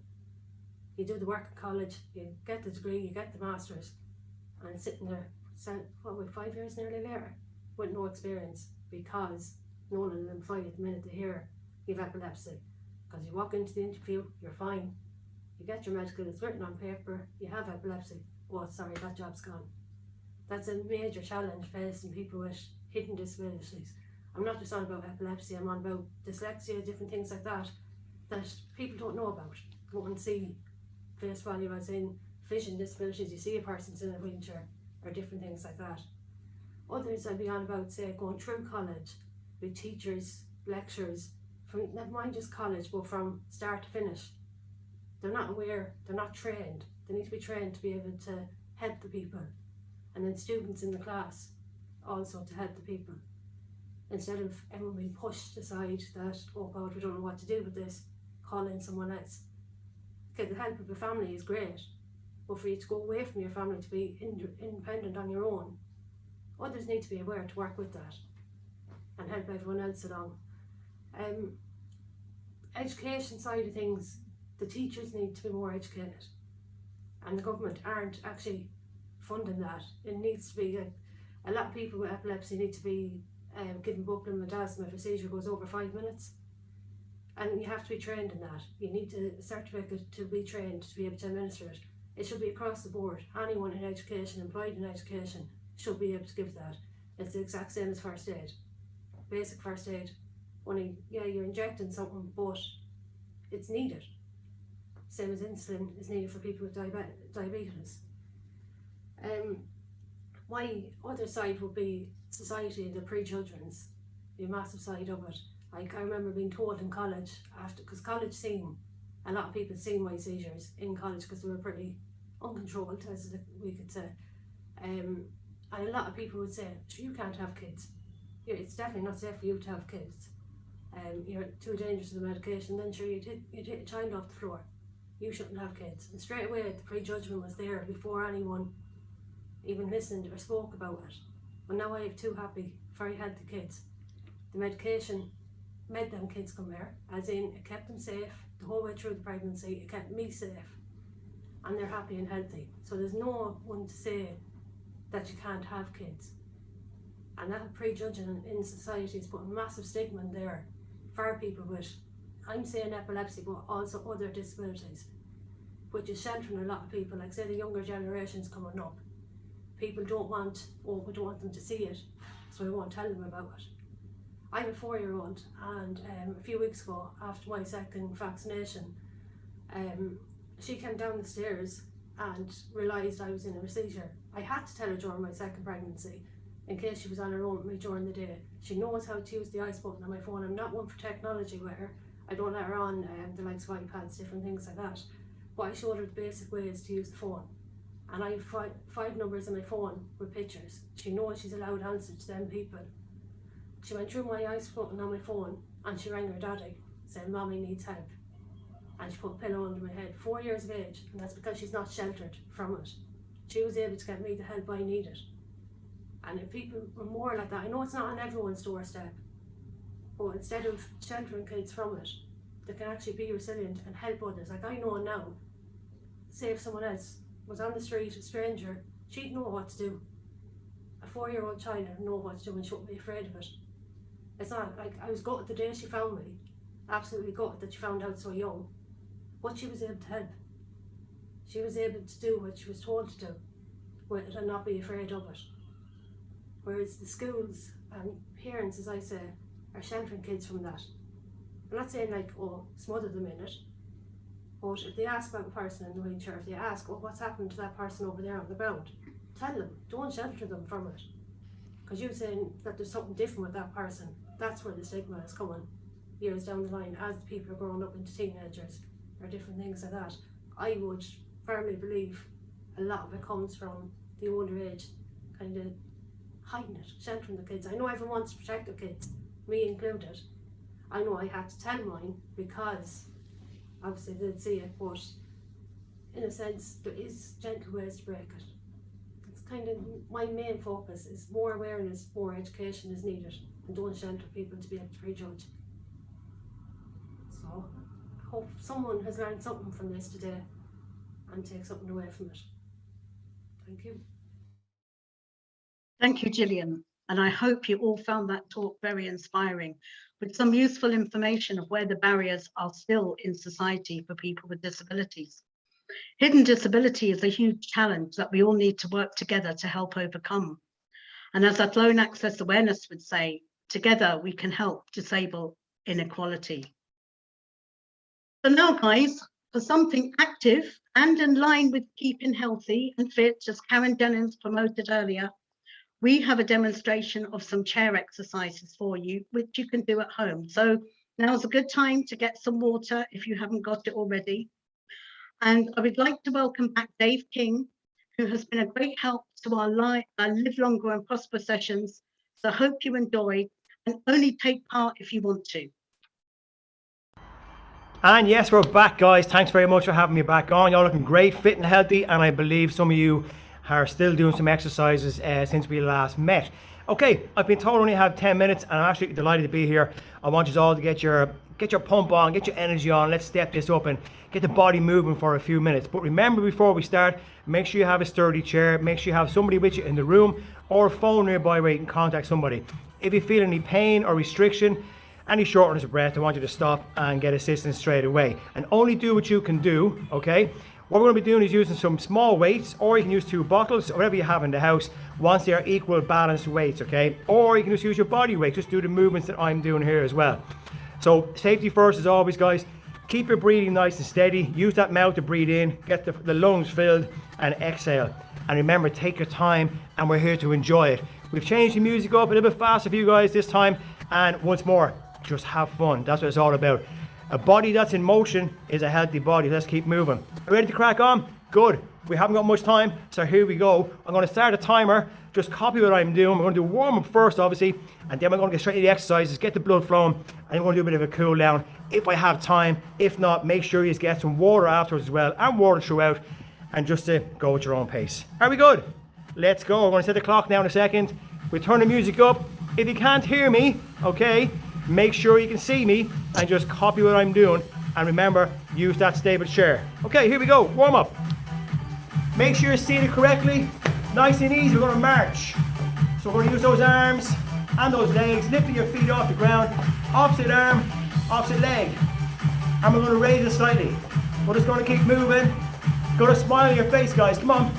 You do the work in college, you get the degree, you get the master's, and sitting there, 5 years nearly later, with no experience, because no one will employ you at the minute they hear you have epilepsy. Because you walk into the interview, you're fine. You get your medical, it's written on paper, you have epilepsy. Oh, sorry, that job's gone. That's a major challenge facing people with hidden disabilities. I'm not just on about epilepsy, I'm on about dyslexia, different things like that people don't know about. Go and see face value as in vision disabilities, you see a person's in a wheelchair, or different things like that. Others I'd be on about, say, going through college with teachers, lecturers, from never mind just college, but from start to finish. They're not aware, they're not trained. They need to be trained to be able to help the people. And then students in the class also to help the people. Instead of everyone being pushed aside that, oh God, we don't know what to do with this, call in someone else. Okay, the help of a family is great, but for you to go away from your family to be independent on your own, others need to be aware to work with that and help everyone else along. Education side of things, the teachers need to be more educated. and the government aren't actually funding that. It needs to be, a lot of people with epilepsy need to be given buccal midazolam if a seizure goes over 5 minutes. And you have to be trained in that. You need a certificate to be trained to be able to administer it. It should be across the board. Anyone in education, employed in education, should be able to give that. It's the exact same as first aid. Basic first aid. Only, yeah, you're injecting something, but it's needed. Same as insulin is needed for people with diabetes. My other side would be society and the prejudgments, the massive side of it. Like, I remember being told in college, because college seen, a lot of people seen my seizures in college because they were pretty uncontrolled, as we could say. And a lot of people would say, you can't have kids. It's definitely not safe for you to have kids. You're too dangerous with the medication. Then sure, you'd hit a child off the floor. You shouldn't have kids. And straight away, the prejudgment was there before anyone even listened or spoke about it. But now I have two happy, very healthy kids. The medication made them kids come here, as in it kept them safe the whole way through the pregnancy. It kept me safe, and they're happy and healthy. So there's no one to say that you can't have kids. And that prejudging in society is putting massive stigma in there for people with, I'm saying epilepsy, but also other disabilities, which is sheltering a lot of people. Like, say, the younger generations coming up, people don't want, or we don't want them to see it, so we won't tell them about it. I have a 4-year-old, and a few weeks ago, after my second vaccination, she came down the stairs and realised I was in a seizure. I had to tell her during my second pregnancy, in case she was on her own with me during the day. She knows how to use the ice button on my phone. I'm not one for technology with her. I don't let her on the likes of iPads, different things like that. But I showed her the basic ways to use the phone. And I have five numbers on my phone with pictures. She knows she's allowed answers to them people. She went through my ice button on my phone and she rang her daddy, saying, "Mommy needs help." And she put a pillow under my head, 4 years of age, and that's because she's not sheltered from it. She was able to get me the help I needed. And if people were more like that, I know it's not on everyone's doorstep, but instead of sheltering kids from it, they can actually be resilient and help others. Like, I know now, say if someone else was on the street, a stranger, she'd know what to do. A 4-year-old child would know what to do and she wouldn't be afraid of it. It's not like, I was gutted the day she found me, absolutely gutted that she found out so young, but she was able to help. She was able to do what she was told to do with it and not be afraid of it. Whereas the schools and parents, as I say, are sheltering kids from that. I'm not saying like, oh, smother them in it, but if they ask about a person in the wheelchair, if they ask, oh, what's happened to that person over there on the ground, tell them, don't shelter them from it. Because you're saying that there's something different with that person, that's where the stigma is coming years down the line as people are growing up into teenagers or different things like that. I would firmly believe a lot of it comes from the older age, kind of hiding it, sheltering the kids. I know everyone wants to protect their kids, me included. I know I had to tell mine because obviously they'd see it, but in a sense there is gentle ways to break it. It's kind of my main focus is more awareness, more education is needed, and don't shelter people to be able to prejudge. So I hope someone has learned something from this today and take something away from it. Thank you. Thank you, Gillian. And I hope you all found that talk very inspiring, with some useful information of where the barriers are still in society for people with disabilities. Hidden disability is a huge challenge that we all need to work together to help overcome. And as Athlone Access Awareness would say, together we can help disable inequality. So now, guys, for something active and in line with keeping healthy and fit, as Karen Jennings promoted earlier, we have a demonstration of some chair exercises for you, which you can do at home. So now's a good time to get some water if you haven't got it already. And I would like to welcome back Dave King, who has been a great help to our Live Longer and Prosper sessions. So I hope you enjoy, and only take part if you want to. And yes, we're back, guys. Thanks very much for having me back on. You're looking great, fit and healthy, and I believe some of you are still doing some exercises since we last met. Okay, I've been told I only have 10 minutes and I'm actually delighted to be here. I want you all to get your pump on, get your energy on. Let's step this up and get the body moving for a few minutes. But remember, before we start, make sure you have a sturdy chair, make sure you have somebody with you in the room or a phone nearby where you can contact somebody. If you feel any pain or restriction, any shortness of breath, I want you to stop and get assistance straight away. And only do what you can do, okay? What we're going to be doing is using some small weights, or you can use 2 bottles, or whatever you have in the house, once they are equal balanced weights, okay? Or you can just use your body weight, just do the movements that I'm doing here as well. So safety first as always, guys. Keep your breathing nice and steady. Use that mouth to breathe in, get the lungs filled, and exhale. And remember, take your time, and we're here to enjoy it. We've changed the music up a little bit faster for you guys this time, and once more, just have fun. That's what it's all about. A body that's in motion is a healthy body. Let's keep moving. Ready to crack on? Good. We haven't got much time, so here we go. I'm going to start a timer. Just copy what I'm doing. We're going to do warm up first, obviously, and then we're going to get straight to the exercises, get the blood flowing, and we're going to do a bit of a cool down if I have time. If not, make sure you get some water afterwards as well, and water throughout, and just to go at your own pace. Are we good? Let's go. We're going to set the clock now in a second. We turn the music up. If you can't hear me, okay, make sure you can see me and just copy what I'm doing. And remember, use that stable chair. Okay, here we go. Warm up. Make sure you're seated correctly. Nice and easy. We're going to march. So we're going to use those arms and those legs, lifting your feet off the ground. Opposite arm, opposite leg. And we're going to raise it slightly. We're just going to keep moving. Got a smile on your face, guys. Come on.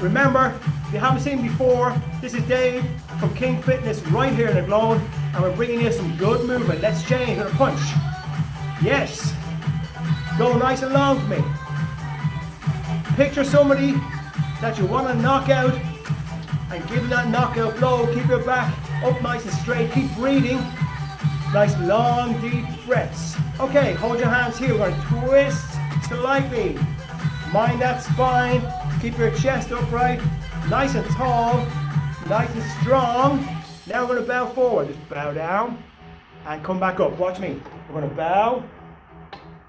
Remember, if you haven't seen me before, this is Dave from King Fitness right here in Athlone, and we're bringing you some good movement. Let's change with a punch. Yes. Go nice and long for me. Picture somebody that you want to knock out and give them that knockout blow. Keep your back up nice and straight. Keep breathing. Nice long deep breaths. Okay, hold your hands here. We're going to twist slightly. Mind that spine. Keep your chest upright. Nice and tall. Nice and strong. Now we're going to bow forward. Just bow down and come back up. Watch me. We're going to bow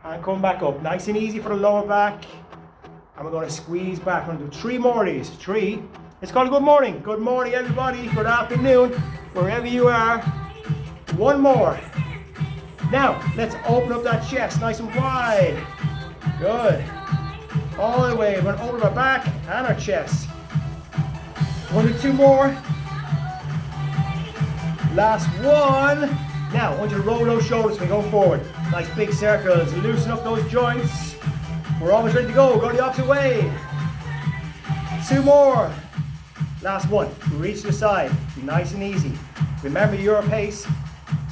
and come back up. Nice and easy for the lower back. And we're going to squeeze back. We're going to do 3 more of these. 3. It's called good morning. Good morning, everybody. Good afternoon, wherever you are. 1 more. Now, let's open up that chest nice and wide. Good. All the way. We're going to open our back and our chest. We're going to do 2 more. Last 1. Now, I want you to roll those shoulders as we go forward. Nice big circles. Loosen up those joints. We're almost ready to go. Go the opposite way. 2 more. Last 1. Reach to the side. Nice and easy. Remember your pace.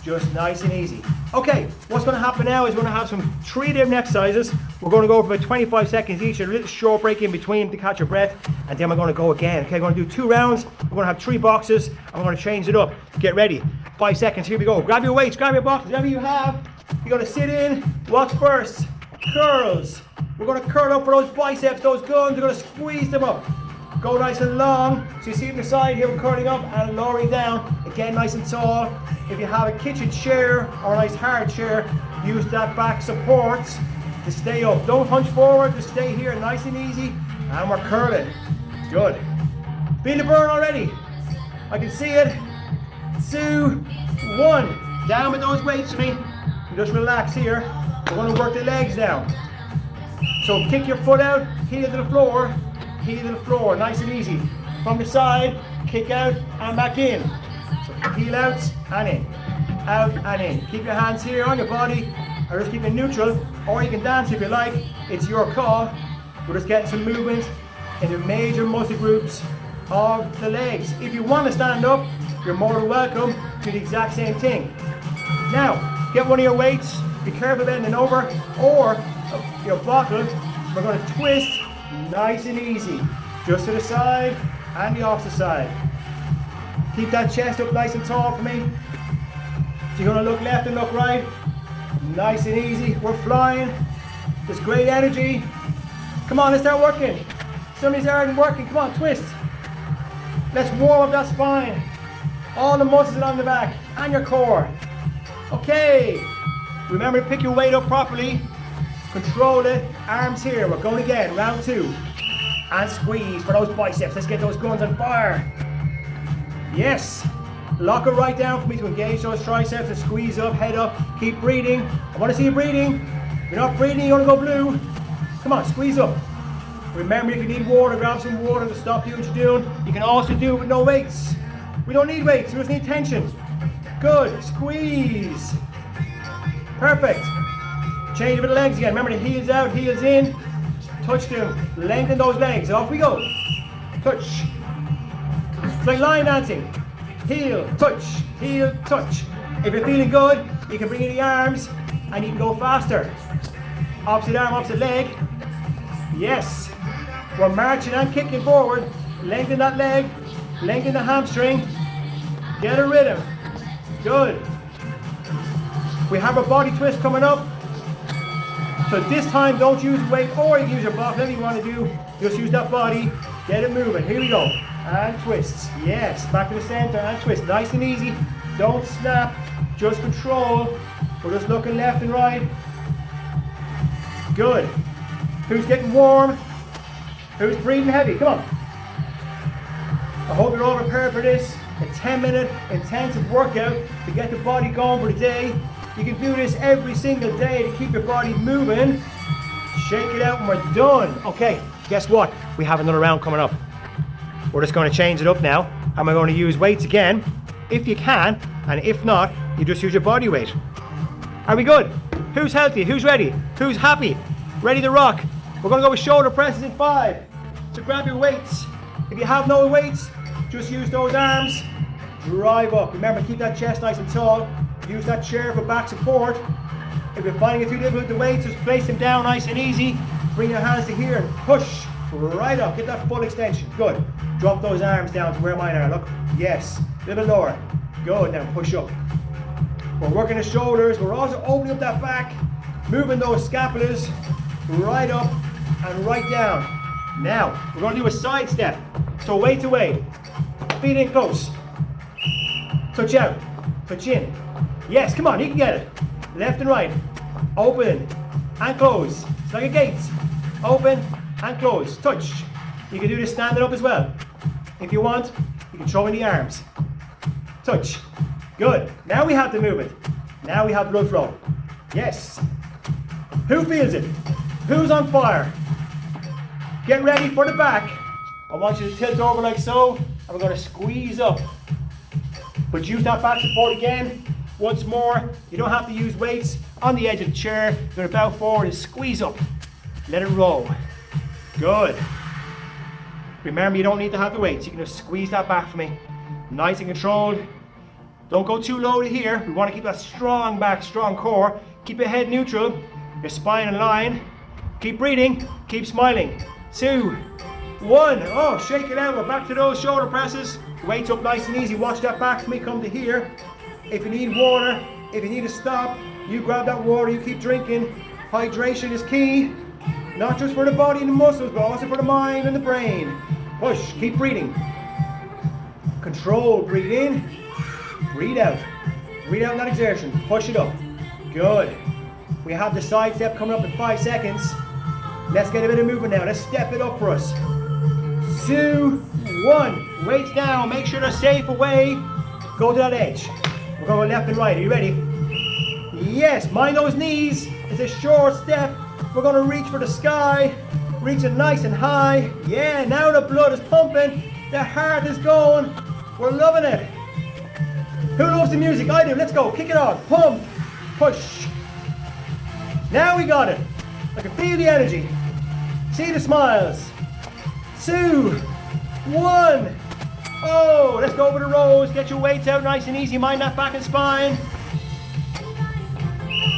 Just nice and easy. Okay, what's going to happen now is we're going to have 3 different exercises. We're going to go for about 25 seconds each, a little short break in between to catch your breath, and then we're going to go again. Okay, we're going to do 2 rounds. We're going to have 3 boxes, and we're going to change it up. Get ready. 5 seconds. Here we go. Grab your weights, grab your boxes, whatever you have. You're going to sit in. What's first? Curls. We're going to curl up for those biceps, those guns. We're going to squeeze them up. Go nice and long. So you see on the side here, we're curling up and lowering down. Again, nice and tall. If you have a kitchen chair or a nice hard chair, use that back support to stay up. Don't hunch forward, just stay here nice and easy. And we're curling. Good. Feel the burn already. I can see it. 2, 1. Down with those weights for me. You just relax here. We're going to work the legs down. So kick your foot out, heel to the floor. Heel to the floor, nice and easy. From the side, kick out and back in. So heel out and in. Out and in. Keep your hands here on your body, or just keep it neutral, or you can dance if you like. It's your call. We're just getting some movement in the major muscle groups of the legs. If you want to stand up, you're more than welcome to the exact same thing. Now, get one of your weights. Be careful bending over, or your bottle. We're going to twist. Nice and easy. Just to the side and the opposite side. Keep that chest up nice and tall for me. So you're going to look left and look right. Nice and easy. We're flying. There's great energy. Come on, let's start working. Some of these aren't working. Come on, twist. Let's warm up that spine. All the muscles along the back and your core. Okay. Remember to pick your weight up properly. Control it. Arms here. We're going again. Round 2. And squeeze for those biceps. Let's get those guns on fire. Yes. Lock it right down for me to engage those triceps and squeeze up, head up. Keep breathing. I want to see you breathing. If you're not breathing, you want to go blue. Come on, squeeze up. Remember, if you need water, grab some water to stop doing what you're doing. You can also do it with no weights. We don't need weights, we just need tension. Good, squeeze. Perfect. Change with the legs again. Remember the heels out, heels in. Touch them, lengthen those legs. Off we go. Touch. It's like line dancing. Heel, touch, heel, touch. If you're feeling good, you can bring in the arms and you can go faster. Opposite arm, opposite leg. Yes. We're marching and kicking forward. Lengthen that leg, lengthen the hamstring. Get a rhythm. Good. We have a body twist coming up. So this time don't use weight or you can use your block. Whatever you want to do, just use that body. Get it moving. Here we go. And twists. Yes. Back to the center and twist. Nice and easy. Don't snap. Just control. We're just looking left and right. Good. Who's getting warm? Who's breathing heavy? Come on. I hope you're all prepared for this. A 10-minute intensive workout to get the body going for the day. You can do this every single day to keep your body moving. Shake it out and we're done. Okay, guess what? We have another round coming up. We're just going to change it up now. And we're going to use weights again, if you can. And if not, you just use your body weight. Are we good? Who's healthy? Who's ready? Who's happy? Ready to rock? We're going to go with shoulder presses in 5. So grab your weights. If you have no weights, just use those arms. Drive up. Remember, keep that chest nice and tall. Use that chair for back support. If you're finding it too difficult with the weights, just place them down nice and easy. Bring your hands to here and push right up. Get that full extension. Good. Drop those arms down to where mine are. Look. Yes. A little lower. Good. Now push up. We're working the shoulders. We're also opening up that back. Moving those scapulas right up and right down. Now, we're going to do a side step. So weight away. Feet in close. Touch out. Touch in. Yes, come on, you can get it. Left and right. Open and close. It's like a gate. Open and close. Touch. You can do this standing up as well. If you want, you can throw in the arms. Touch. Good. Now we have the movement. Now we have blood flow. Yes. Who feels it? Who's on fire? Get ready for the back. I want you to tilt over like so, and we're going to squeeze up. But use that back support again. Once more, you don't have to use weights. On the edge of the chair, you're going to bow forward and squeeze up. Let it roll. Good. Remember, you don't need to have the weights. You can just squeeze that back for me. Nice and controlled. Don't go too low to here. We want to keep that strong back, strong core. Keep your head neutral, your spine in line. Keep breathing, keep smiling. 2, 1. Oh, shake it out. We're back to those shoulder presses. Weights up nice and easy. Watch that back for me. Come to here. If you need water, if you need to stop, you grab that water, you keep drinking. Hydration is key. Not just for the body and the muscles, but also for the mind and the brain. Push, keep breathing. Control, breathe in, breathe out. Breathe out in that exertion, push it up. Good. We have the side step coming up in 5 seconds. Let's get a bit of movement now. Let's step it up for us. 2, 1. Weights down, make sure they're safe away. Go to that edge. We're going left and right. Are you ready? Yes, mind those knees. It's a short step. We're going to reach for the sky. Reach it nice and high. Yeah, now the blood is pumping. The heart is going. We're loving it. Who loves the music? I do. Let's go. Kick it off. Pump. Push. Now we got it. I can feel the energy. See the smiles. 2, 1. Oh, let's go over the rows. Get your weights out nice and easy. Mind that back and spine.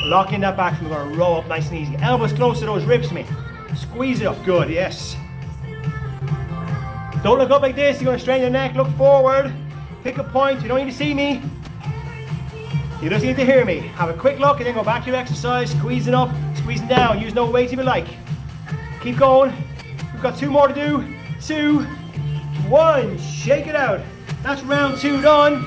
Lock in that back. We're going to roll up nice and easy. Elbows close to those ribs for me. Squeeze it up. Good, yes. Don't look up like this. You're going to strain your neck. Look forward. Pick a point. You don't need to see me. You just need to hear me. Have a quick look and then go back to your exercise. Squeezing up, squeezing down. Use no weights if you like. Keep going. We've got 2 more to do. 2, 1. Shake it out. That's round 2 done.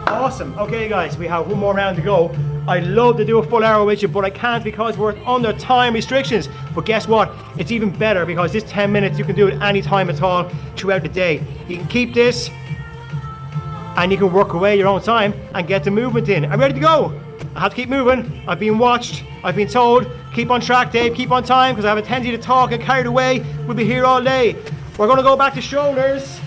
Awesome. Okay, guys, we have 1 more round to go. I'd love to do a full hour with you, but I can't because we're under time restrictions. But guess what? It's even better because this 10 minutes, you can do it any time at all throughout the day. You can keep this and you can work away your own time and get the movement in. I'm ready to go. I have to keep moving. I've been watched. I've been told, keep on track, Dave, keep on time, because I have a tendency to talk and carried away. We'll be here all day. We're going to go back to shoulders.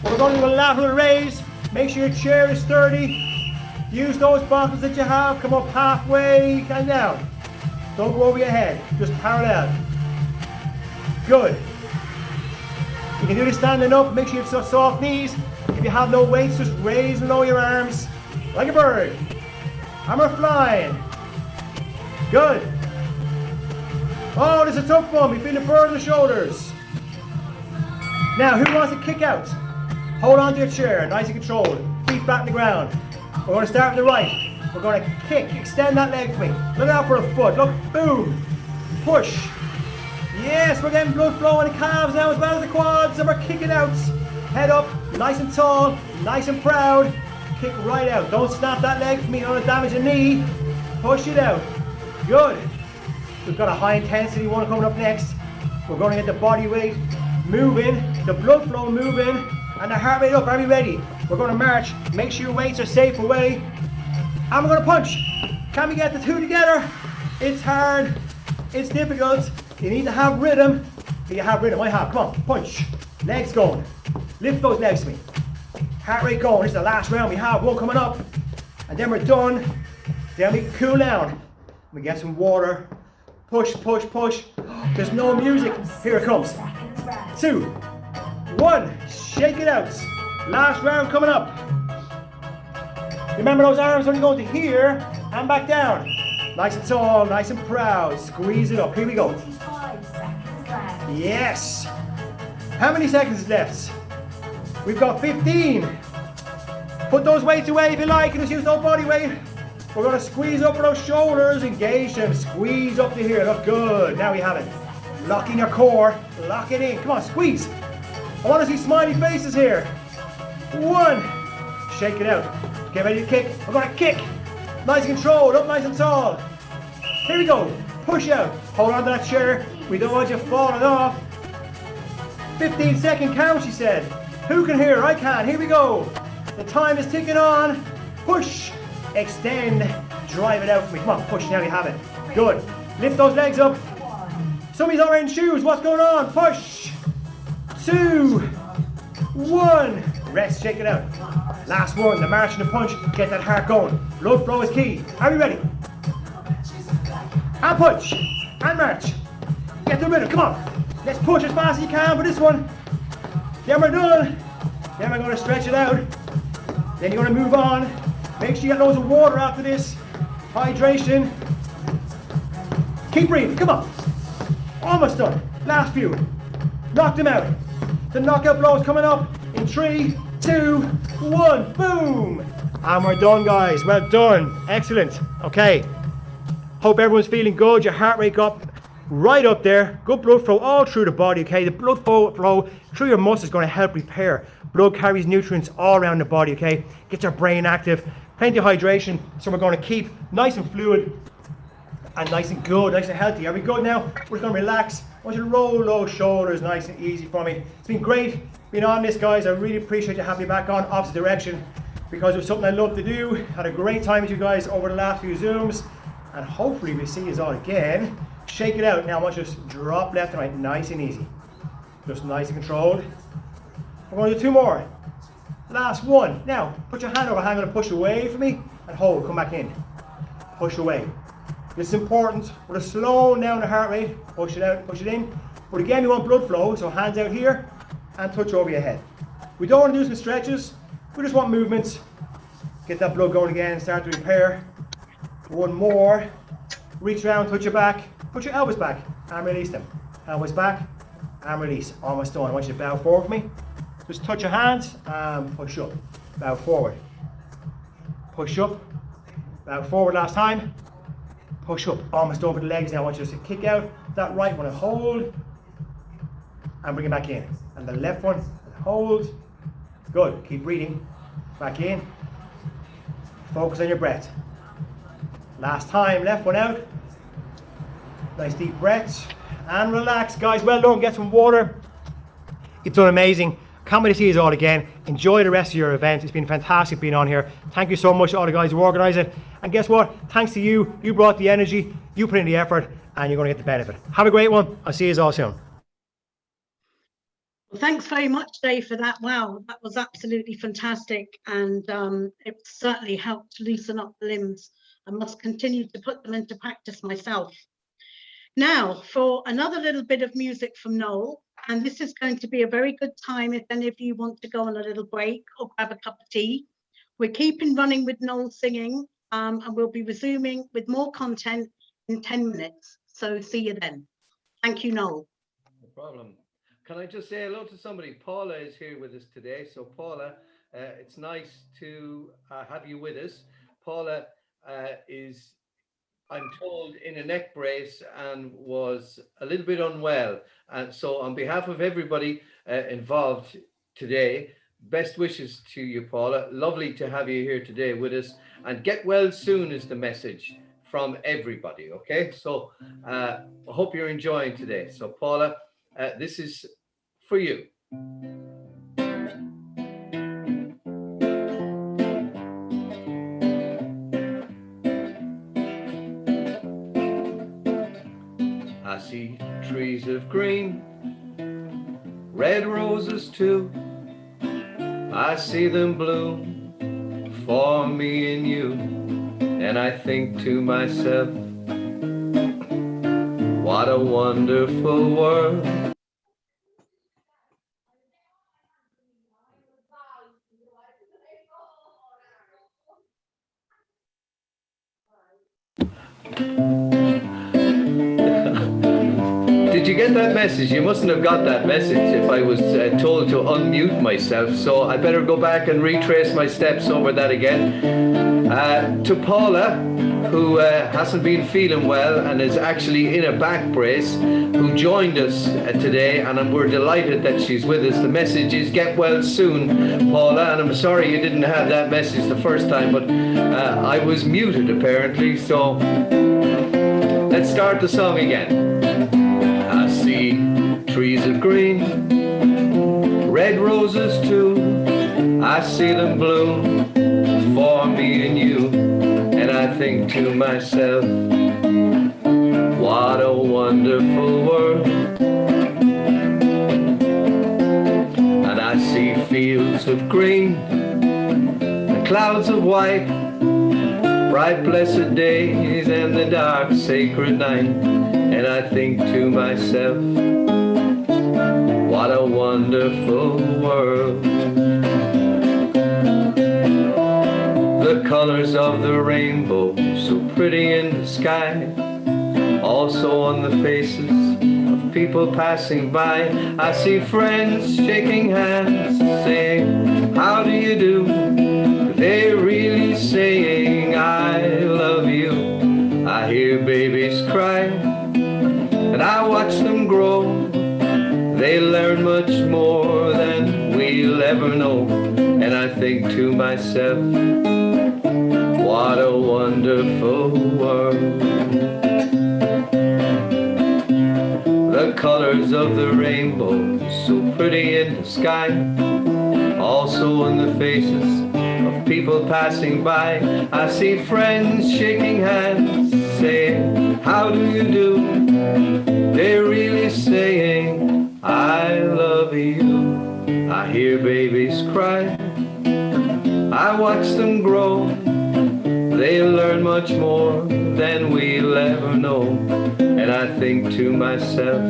We're going to do a lateral raise. Make sure your chair is sturdy. Use those bottles that you have. Come up halfway and down. Don't go over your head. Just parallel. Good. You can do this standing up. Make sure you have soft knees. If you have no weights, just raise and lower your arms like a bird. Hammer flying. Good. Oh, this is a tough one. We feel the burn of the shoulders. Now, who wants to kick out? Hold on to your chair, nice and controlled. Feet flat on the ground. We're going to start with the right. We're going to kick. Extend that leg for me. Look out for a foot. Look. Boom. Push. Yes, we're getting blood flow in the calves now as well as the quads, and we're kicking out. Head up, nice and tall, nice and proud. Kick right out. Don't snap that leg for me. Don't damage the knee. Push it out. Good. We've got a high intensity one coming up next. We're going to get the body weight moving, the blood flow moving, and the heart rate up. Are we ready? We're going to march. Make sure your weights are safe away. And we're going to punch. Can we get the two together? It's hard. It's difficult. You need to have rhythm. Do you have rhythm? I have. Come on. Punch. Legs going. Lift those legs to me. Heart rate going. This is the last round. We have one coming up. And then we're done. Then we cool down. We get some water. Push, push, push. There's no music. Here it comes. 2, 1. Shake it out. Last round coming up. Remember those arms only going to here and back down. Nice and tall, nice and proud. Squeeze it up. Here we go. 5 seconds left. Yes. How many seconds is left? We've got 15. Put those weights away if you like and just use no body weight. We're going to squeeze up with those shoulders, engage them, squeeze up to here. Look good. Now we have it. Lock in your core. Lock it in. Come on, squeeze. I want to see smiley faces here. 1. Shake it out. Get ready to kick. We're going to kick. Nice and controlled. Up nice and tall. Here we go. Push out. Hold on to that chair. We don't want you falling off. 15-second count, she said. Who can hear? I can. Here we go. The time is ticking on. Push. Extend. Drive it out for me. Come on, push. Now you have it. Good. Lift those legs up. Somebody's not wearing shoes. What's going on? Push. 2, 1. Rest. Shake it out. Last one. The march and the punch. Get that heart going. Blood flow is key. Are we ready? And punch. And march. Get the rhythm. Come on. Let's push as fast as you can for this one. Then we're done. Then we're going to stretch it out. Then you're going to move on. Make sure you get loads of water after this. Hydration. Keep breathing. Come on. Almost done. Last few. Knock them out. The knockout blows coming up in 3, 2, 1. Boom. And we're done, guys. Well done. Excellent. Okay. Hope everyone's feeling good. Your heart rate up right up there. Good blood flow all through the body. Okay. The blood flow through your muscles is going to help repair. Blood carries nutrients all around the body. Okay. Gets our brain active. Plenty of hydration. So we're going to keep nice and fluid and nice and good, nice and healthy. Are we good now? We're going to relax. I want you to roll those shoulders nice and easy for me. It's been great being on this, guys. I really appreciate you having me back on opposite direction because it was something I love to do. Had a great time with you guys over the last few Zooms, and hopefully we see you all again. Shake it out. Now I want you to just drop left and right, nice and easy. Just nice and controlled. We're going to do 2 more. Last one. Now, put your hand over hand, going to push away from me and hold, come back in. Push away. This is important. We're just slowing down the heart rate. Push it out, push it in. But again, we want blood flow, so hands out here and touch over your head. We don't want to do some stretches. We just want movements. Get that blood going again, start to repair. 1 more. Reach around, touch your back. Put your elbows back and release them. Elbows back and release. Almost done. I want you to bow forward for me. Just touch your hands and push up. Bow forward. Push up. Bow forward last time. Push up. Almost over the legs now. I want you to kick out that right one and hold. And bring it back in. And the left one and hold. Good. Keep breathing. Back in. Focus on your breath. Last time. Left one out. Nice deep breaths. And relax, guys. Well done. Get some water. You've done amazing. Can't wait to see you all again. Enjoy the rest of your event. It's been fantastic being on here. Thank you so much to all the guys who organise it. And guess what? Thanks to you. You brought the energy, you put in the effort, and you're going to get the benefit. Have a great one. I'll see you all soon. Well, thanks very much, Dave, for that. Wow, that was absolutely fantastic. And it certainly helped loosen up the limbs. I must continue to put them into practice myself. Now, for another little bit of music from Noel, and this is going to be a very good time if any of you want to go on a little break or grab a cup of tea. We're keeping running with Noel singing, and we'll be resuming with more content in 10 minutes. So see you then. Thank you, Noel. No problem. Can I just say hello to somebody? Paula is here with us today. So Paula, it's nice to have you with us. Paula is, I'm told, in a neck brace and was a little bit unwell. And so on behalf of everybody involved today, best wishes to you, Paula. Lovely to have you here today with us. And get well soon is the message from everybody, okay? So I hope you're enjoying today. So Paula, this is for you. I see trees of green, red roses too. I see them bloom for me and you. And I think to myself, what a wonderful world. Did you get that message? You mustn't have got that message if I was told to unmute myself, so I better go back and retrace my steps over that again. To Paula, who hasn't been feeling well and is actually in a back brace, who joined us today, and we're delighted that she's with us. The message is get well soon, Paula, and I'm sorry you didn't have that message the first time, but I was muted apparently, so let's start the song again. I see trees of green, red roses too. I see them bloom for me and you. And I think to myself, what a wonderful world. And I see fields of green and clouds of white, bright blessed days and the dark sacred night. And I think to myself, what a wonderful world. The colors of the rainbow, so pretty in the sky, also on the faces of people passing by. I see friends shaking hands, saying, how do you do? They're really saying, I love you. I hear babies cry, and I watch them grow. They learn much more than we'll ever know. And I think to myself, what a wonderful world. The colors of the rainbow, so pretty in the sky, also on the faces of people passing by. I see friends shaking hands, saying, how do you do? They're really saying, I love you. I hear babies cry, I watch them grow. They learn much more than we'll ever know. And I think to myself,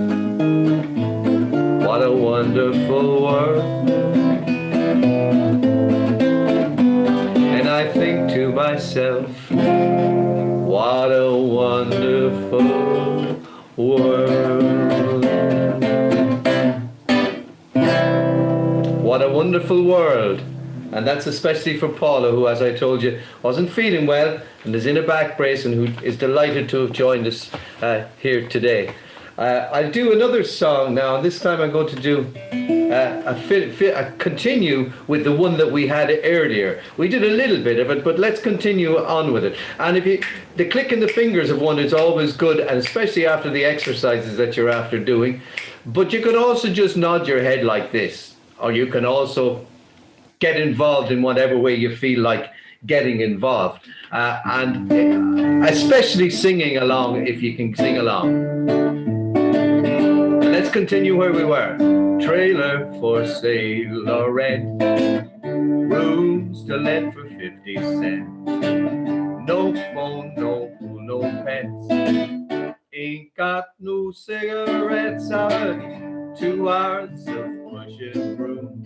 what a wonderful world. And I think to myself, what a wonderful world. What a wonderful world. And that's especially for Paula, who, as I told you, wasn't feeling well and is in a back brace and who is delighted to have joined us here today. I'll do another song now, and this time I'm going to do continue with the one that we had earlier. We did a little bit of it, but let's continue on with it. And the clicking the fingers of one is always good, and especially after the exercises that you're after doing. But you could also just nod your head like this. or you can also get involved in whatever way you feel like getting involved, and especially singing along if you can sing along. Let's continue where we were. Trailer for sale or rent, rooms to let for 50 cents. No phone, no pool, no pets. Ain't got no cigarettes out. 2 hours of pushing broom.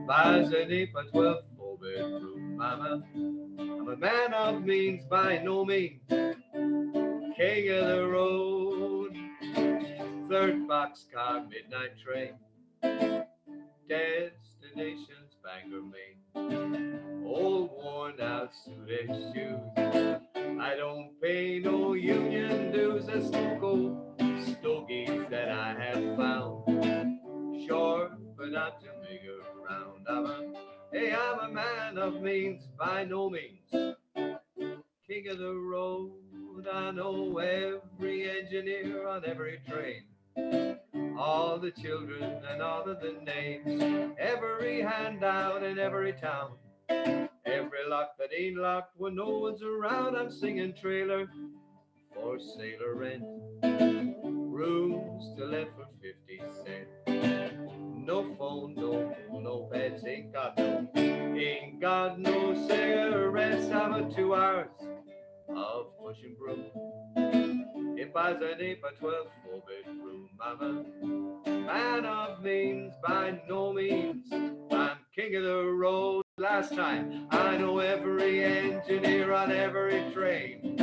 Buys an 8x12 4-bedroom. I'm a man of means by no means. King of the road. 3rd boxcar midnight train. Destination's Bangor, Maine. Old worn out suited shoes. I don't pay no union dues. There's no gold stogies that I have found. Short, but not to make around. I'm a man of means by no means. King of the road. I know every engineer on every train. All the children and all of the names. Every handout in every town. Every lock that ain't locked when no one's around. I'm singing trailer for sailor rent. Rooms to let for 50 cents. No phone, no pets. Ain't got no cigarettes. I'm a 2 hours of pushing broom. It buys an 8x12 4-bedroom. I'm a man of means by no means. I'm king of the road. Last time, I know every engineer on every train,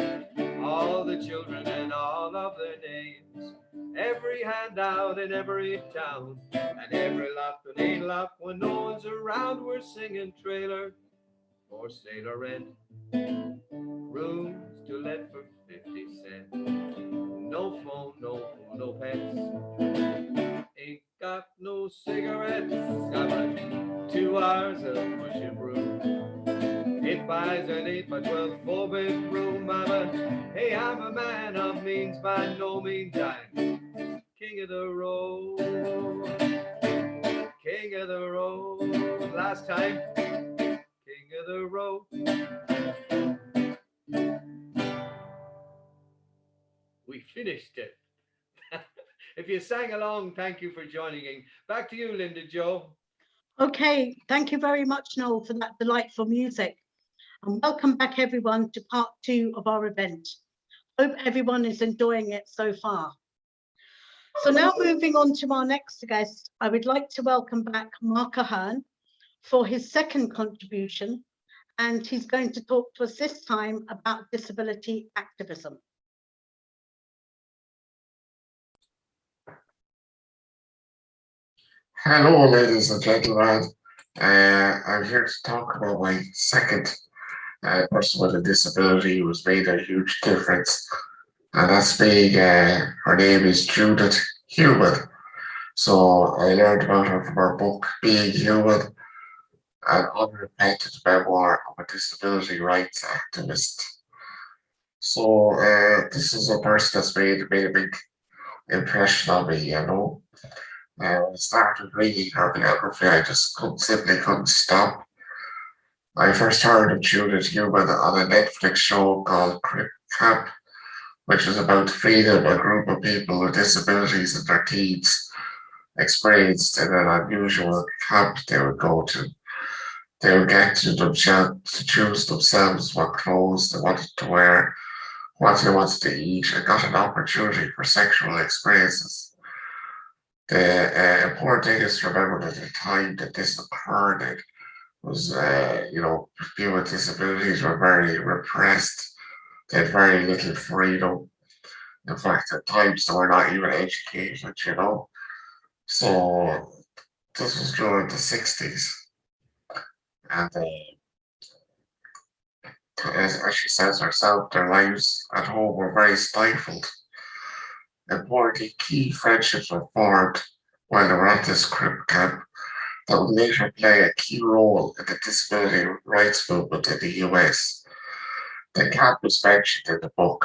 all the children and all of their names, every handout in every town, and every lock that ain't locked when no one's around. We're singing trailer for sailor rent, rooms to let for 50 cents. No phone, no pets. Ain't got no cigarettes. I'm 2 hours of pushing broom. It buys an 8x12 4-bedroom. I'm a man of means by no means. I'm king of the road. King of the road. Last time, king of the road. We finished it. If you sang along, thank you for joining in. Back to you, Linda Jo. Okay, thank you very much, Noel, for that delightful music. And welcome back, everyone, to part 2 of our event. Hope everyone is enjoying it so far. So now moving on to our next guest, I would like to welcome back Mark Ahern for his second contribution, and he's going to talk to us this time about disability activism. Hello, ladies and gentlemen. I'm here to talk about my second person with a disability who's made a huge difference, and that's being, her name is Judith Human. So I learned about her from her book, Being Human, an unrepentant memoir of a disability rights activist. So this is a person that's made a big impression on me, you know. When I started reading her biography, I just simply couldn't stop. I first heard of Judith Human on a Netflix show called Camp, which was about freedom. A group of people with disabilities in their teens experienced in an unusual camp they would go to. They would get to choose themselves what clothes they wanted to wear, what they wanted to eat, and got an opportunity for sexual experiences. The important thing is to remember that the time that this occurred in was, people with disabilities were very repressed. They had very little freedom. In fact, at times they were not even educated, you know. So this was during the 60s. And as she says herself, their lives at home were very stifled. Importantly, key friendships were formed while they were at this crib camp that would later play a key role in the disability rights movement in the US. The camp was mentioned in the book,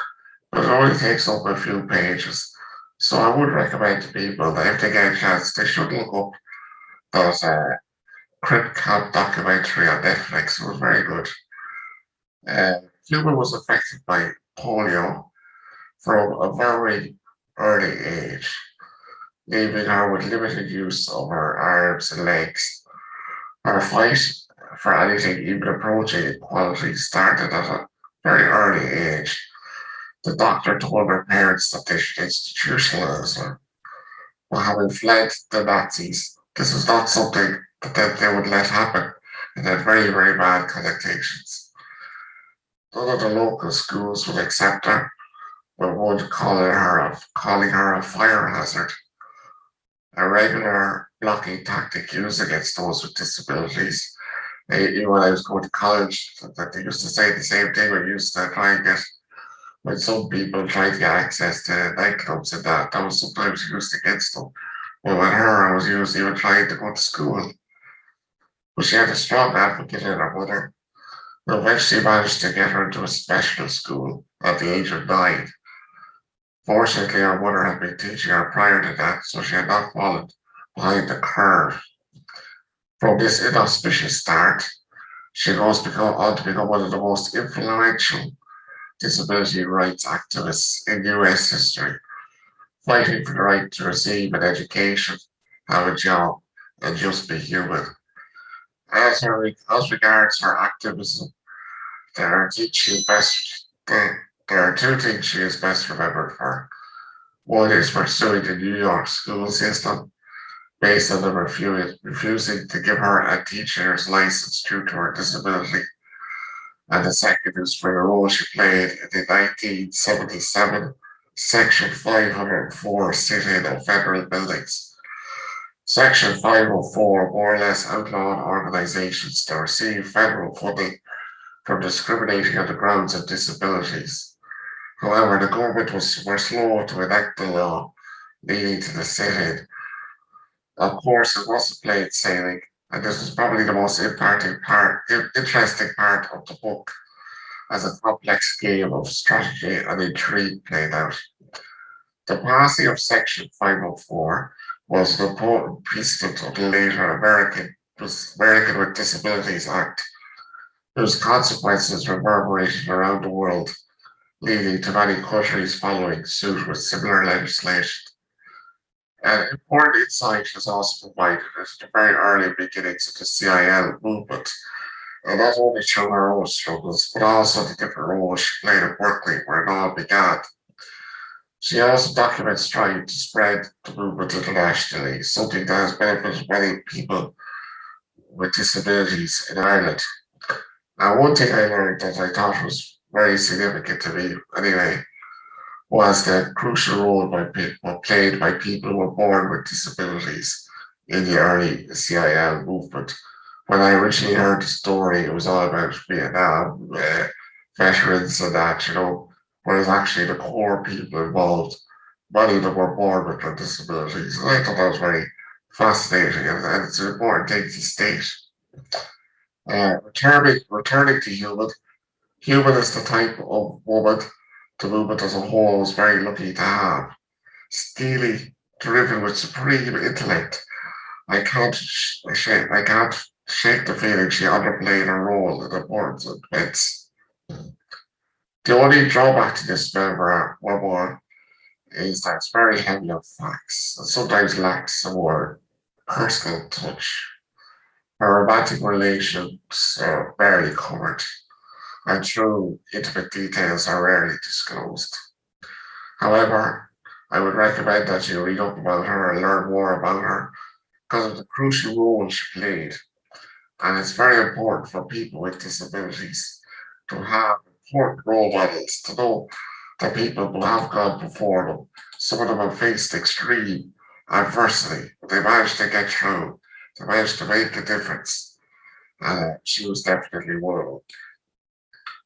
but it only takes up a few pages. So I would recommend to people that if they get a chance, they should look up There was a Crip Camp documentary on Netflix. It was very good. Hilda was affected by polio from a very early age, leaving her with limited use of her arms and legs. Her fight for anything even approaching equality started at a very early age. The doctor told her parents that they should institutionalize her. But having fled the Nazis, this was not something that they would let happen. It had very, very bad connotations. None of the local schools would accept her, but would calling her a fire hazard, a regular blocking tactic used against those with disabilities. When I was going to college, that they used to say the same thing. We used to try and get, when some people tried to get access to nightclubs and that was sometimes used against them. But with her, I was used even trying to go to school. But she had a strong advocate in her mother, who eventually managed to get her into a special school at the age of 9. Fortunately, her mother had been teaching her prior to that, so she had not fallen behind the curve. From this inauspicious start, she goes on to become one of the most influential disability rights activists in US history, fighting for the right to receive an education, have a job, and just be human. As regards her activism, there are two things she is best remembered for. One is pursuing the New York school system, based on them refusing to give her a teacher's license due to her disability. And the second is for the role she played in the 1977 Section 504 sit-in of federal buildings. Section 504 more or less outlawed organizations to receive federal funding from discriminating on the grounds of disabilities. However, the government were slow to enact the law, leading to the sit-in. Of course, it wasn't plain sailing, and this was probably the most interesting part of the book, as a complex game of strategy and intrigue played out. The passing of Section 504 was an important precedent of the later American with Disabilities Act, whose consequences reverberated around the world, leading to many countries following suit with similar legislation. An important insight was also provided at the very early beginnings of the CIL movement, and not only through her own struggles, but also the different roles she played at Berkeley, where it all began. She also documents trying to spread the movement internationally, something that has benefited many people with disabilities in Ireland. Now, one thing I learned that I thought was very significant to me, anyway, was the crucial role played by people who were born with disabilities in the early CIL movement. When I originally heard the story, it was all about Vietnam, veterans and that, whereas actually the core people involved, many of them were born with their disabilities. And I thought that was very fascinating, and it's an important thing to state. Returning to human is the type of woman the movement as a whole was very lucky to have. Steely, driven with supreme intellect, I can't shake the feeling she underplayed her role in importance and events. The only drawback to this memoir is that it's very heavy on facts and sometimes lacks some more personal touch. Her romantic relations are barely covered, and true intimate details are rarely disclosed. However, I would recommend that you read up about her and learn more about her because of the crucial role she played. And it's very important for people with disabilities to have important role models, to know that people who have gone before them, some of them have faced extreme adversity, but they managed to get through, they managed to make a difference. And she was definitely one of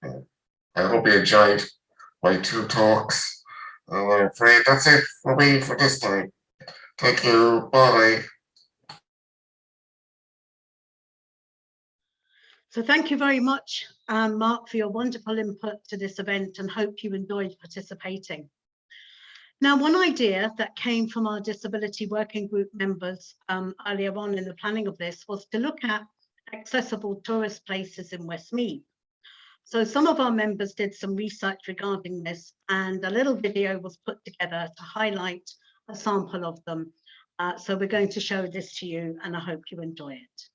them. I hope you enjoyed my 2 talks. I'm afraid that's it for me for this time. Thank you. Bye. So thank you very much, Mark, for your wonderful input to this event, and hope you enjoyed participating. Now, one idea that came from our disability working group members earlier on in the planning of this was to look at accessible tourist places in Westmeath. So some of our members did some research regarding this, and a little video was put together to highlight a sample of them. So we're going to show this to you, and I hope you enjoy it.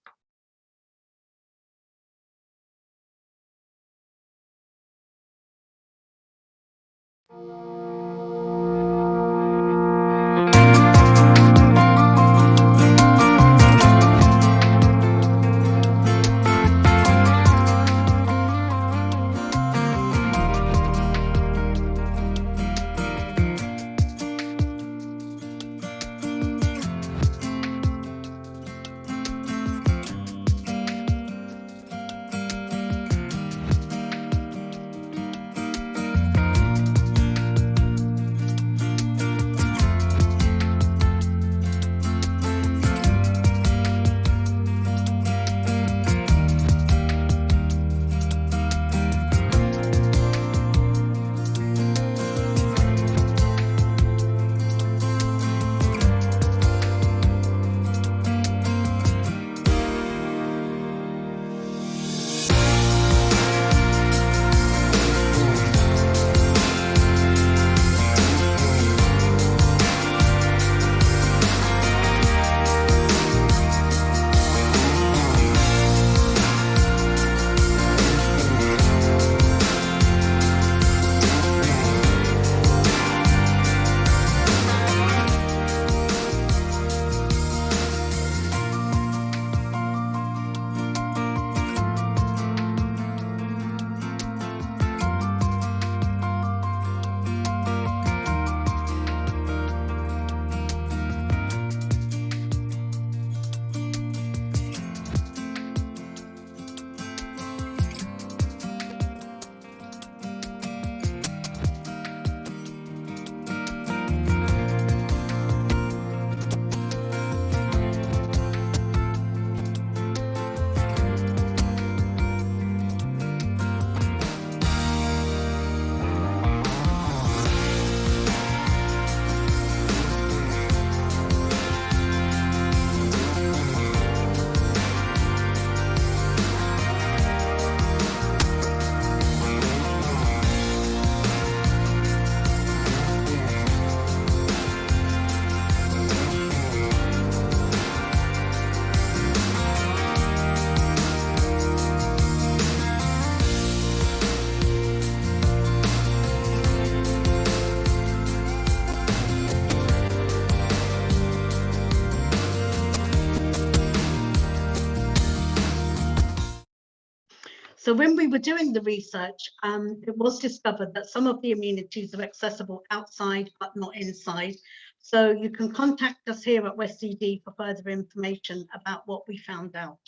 So when we were doing the research, it was discovered that some of the amenities are accessible outside but not inside. So you can contact us here at WestCD for further information about what we found out.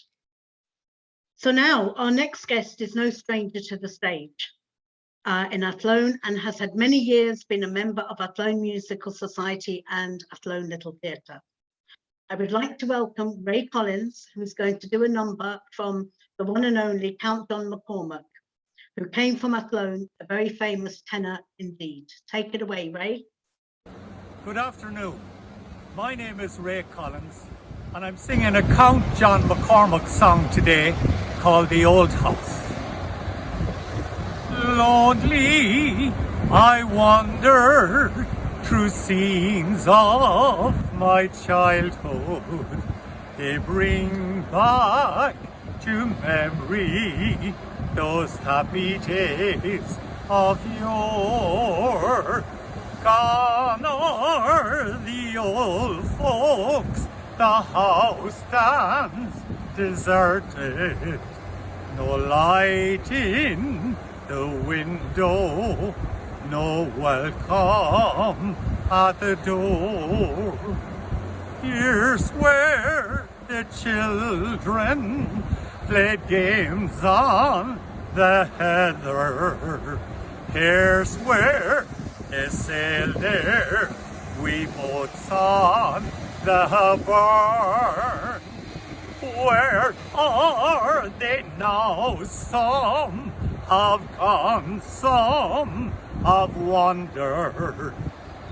So now our next guest is no stranger to the stage in Athlone, and has had many years been a member of Athlone Musical Society and Athlone Little Theatre. I would like to welcome Ray Collins, who's going to do a number from the one and only Count John McCormack, who came from Athlone, a very famous tenor indeed. Take it away, Ray. Good afternoon. My name is Ray Collins, and I'm singing a Count John McCormack song today called The Old House. Lonely, I wander through scenes of my childhood. They bring back to memory those happy days of yore. Gone are the old folks, the house stands deserted. No light in the window, no welcome at the door. Here's where the children played games on the heather. Here's where they sailed their wee boats on the burn. Where are they now? Some have gone, some have wandered.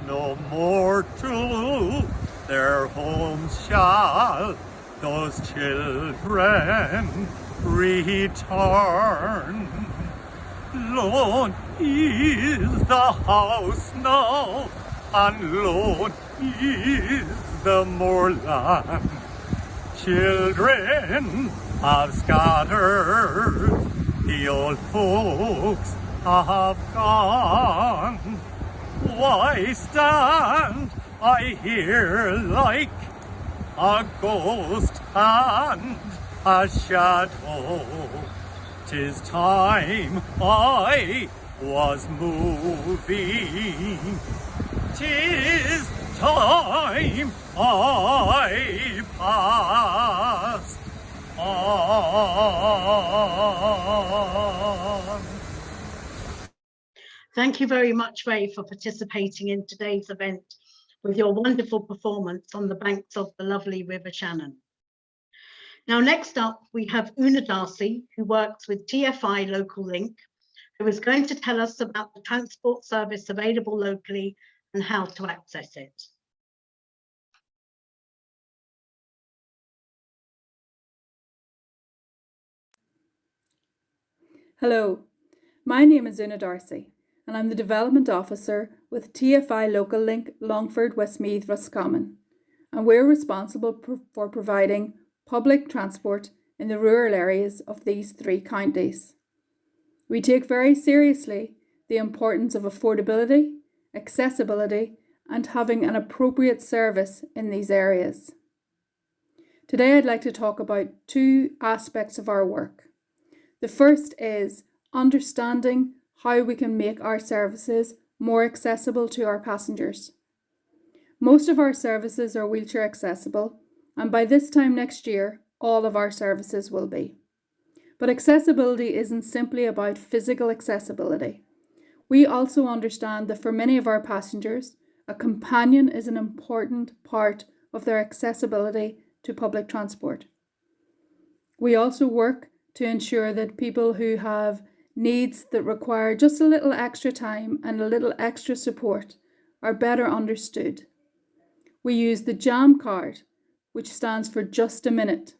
no more to their homes shall those children return. Lone is the house now, and lone is the moorland. Children have scattered, the old folks have gone. Why stand I here like a ghost and a shadow? 'Tis time I was moving. 'Tis time I passed on. Thank you very much, Ray, for participating in today's event with your wonderful performance on the banks of the lovely River Shannon. Now, next up, we have Una Darcy, who works with TFI Local Link, who is going to tell us about the transport service available locally and how to access it. Hello, my name is Una Darcy, and I'm the Development Officer with TFI Local Link Longford, Westmeath, Roscommon, and we're responsible for providing public transport in the rural areas of these three counties. We take very seriously the importance of affordability, accessibility, and having an appropriate service in these areas. Today I'd like to talk about two aspects of our work. The first is understanding how we can make our services more accessible to our passengers. Most of our services are wheelchair accessible, and by this time next year, all of our services will be. But accessibility isn't simply about physical accessibility. We also understand that for many of our passengers, a companion is an important part of their accessibility to public transport. We also work to ensure that people who have needs that require just a little extra time and a little extra support are better understood. We use the JAM card, which stands for just a minute.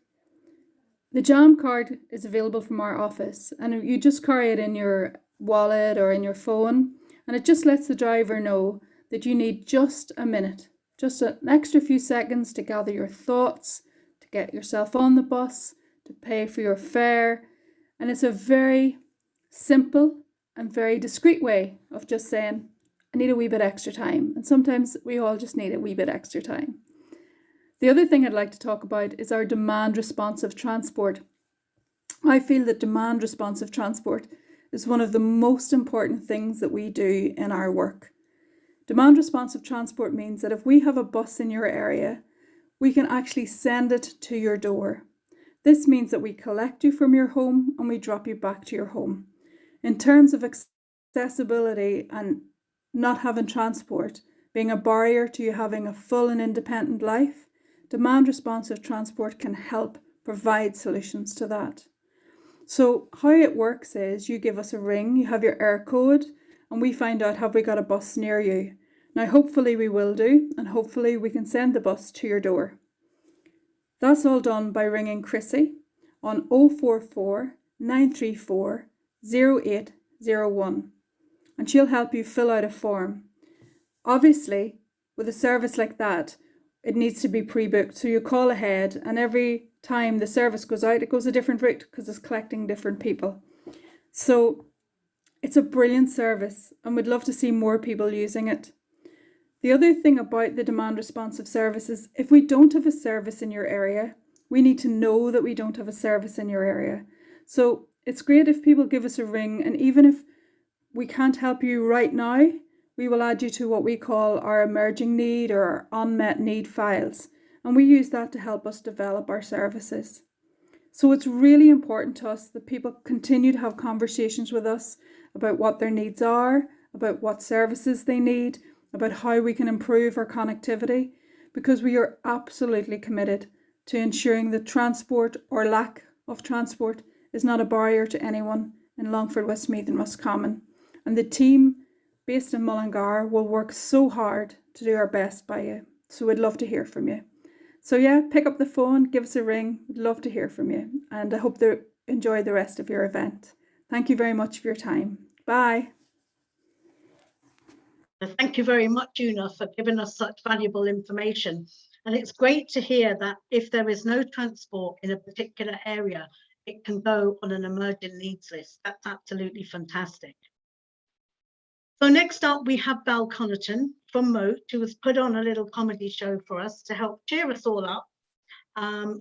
The JAM card is available from our office, and you just carry it in your wallet or in your phone, and it just lets the driver know that you need just a minute, just an extra few seconds to gather your thoughts, to get yourself on the bus, to pay for your fare. And it's a very simple and very discreet way of just saying, I need a wee bit extra time. And sometimes we all just need a wee bit extra time. The other thing I'd like to talk about is our demand responsive transport. I feel that demand responsive transport is one of the most important things that we do in our work. Demand responsive transport means that if we have a bus in your area, we can actually send it to your door. This means that we collect you from your home and we drop you back to your home. In terms of accessibility and not having transport being a barrier to you having a full and independent life, demand responsive transport can help provide solutions to that. So how it works is you give us a ring, you have your air code, and we find out have we got a bus near you. Now hopefully we will do, and hopefully we can send the bus to your door. That's all done by ringing Chrissy on 044 934 0801, and she'll help you fill out a form. Obviously, with a service like that, it needs to be pre-booked, so you call ahead, and every time the service goes out, it goes a different route because it's collecting different people. So it's a brilliant service, and we'd love to see more people using it. The other thing about the demand responsive service is if we don't have a service in your area, we need to know that we don't have a service in your area. So it's great if people give us a ring, and even if we can't help you right now, we will add you to what we call our emerging need or our unmet need files, and we use that to help us develop our services. So it's really important to us that people continue to have conversations with us about what their needs are, about what services they need, about how we can improve our connectivity, because we are absolutely committed to ensuring that transport or lack of transport is not a barrier to anyone in Longford, Westmeath and Roscommon. And the team based in Mullingar, will work so hard to do our best by you. So we'd love to hear from you. So yeah, pick up the phone, give us a ring. We'd love to hear from you. And I hope you enjoy the rest of your event. Thank you very much for your time. Bye. Thank you very much, Una, for giving us such valuable information. And it's great to hear that if there is no transport in a particular area, it can go on an emergent needs list. That's absolutely fantastic. So next up, we have Val Connaughton from Moat, who has put on a little comedy show for us to help cheer us all up.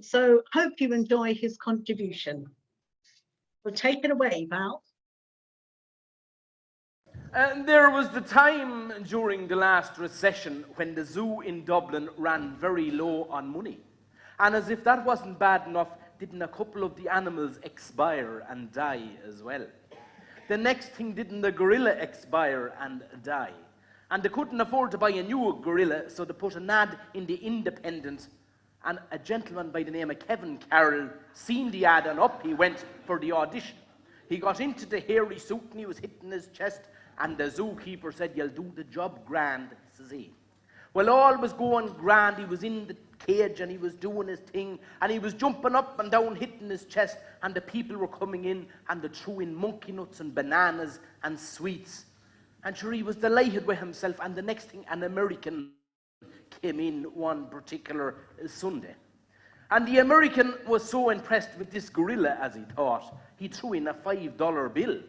So hope you enjoy his contribution. Well, take it away, Val. And there was the time during the last recession when the zoo in Dublin ran very low on money. And as if that wasn't bad enough, didn't a couple of the animals expire and die as well? The next thing, didn't the gorilla expire and die? And they couldn't afford to buy a new gorilla, so they put an ad in the Independent, and a gentleman by the name of Kevin Carroll seen the ad and up he went for the audition. He got into the hairy suit and he was hitting his chest, and the zookeeper said, "You'll do the job grand," says he. Well, all was going grand. He was in the cage and he was doing his thing, and he was jumping up and down, hitting his chest, and the people were coming in and they threw in monkey nuts and bananas and sweets. And sure, he was delighted with himself, and the next thing, an American came in one particular Sunday. And the American was so impressed with this gorilla, as he thought, he threw in a $5 bill.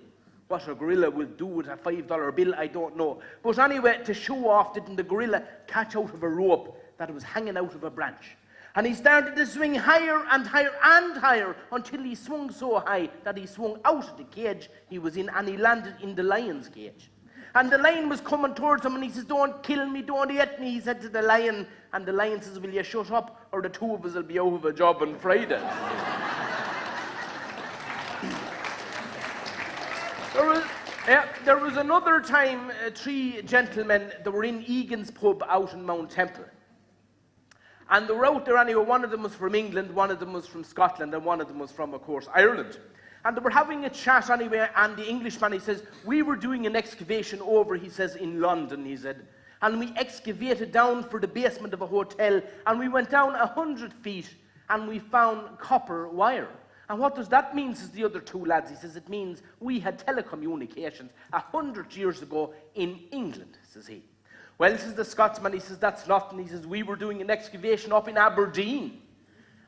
What a gorilla would do with a $5 bill, I don't know. But anyway, to show off, didn't the gorilla catch out of a rope that was hanging out of a branch? And he started to swing higher and higher and higher until he swung so high that he swung out of the cage he was in, and he landed in the lion's cage. And the lion was coming towards him, and he says, "Don't kill me, don't eat me," he said to the lion. And the lion says, "Will you shut up, or the two of us will be out of a job on Friday." There was another time, three gentlemen, they were in Egan's pub out in Mount Temple. And they were out there anyway. One of them was from England, one of them was from Scotland, and one of them was from, of course, Ireland. And they were having a chat anyway, and the Englishman, he says, "We were doing an excavation over," he says, "in London," he said, "and we excavated down for the basement of a hotel, and we went down 100 feet, and we found copper wire. And what does that mean?" says the other two lads. He says, "It means we had telecommunications 100 years ago in England," says he. "Well," says the Scotsman, he says, "that's nothing." He says, "We were doing an excavation up in Aberdeen,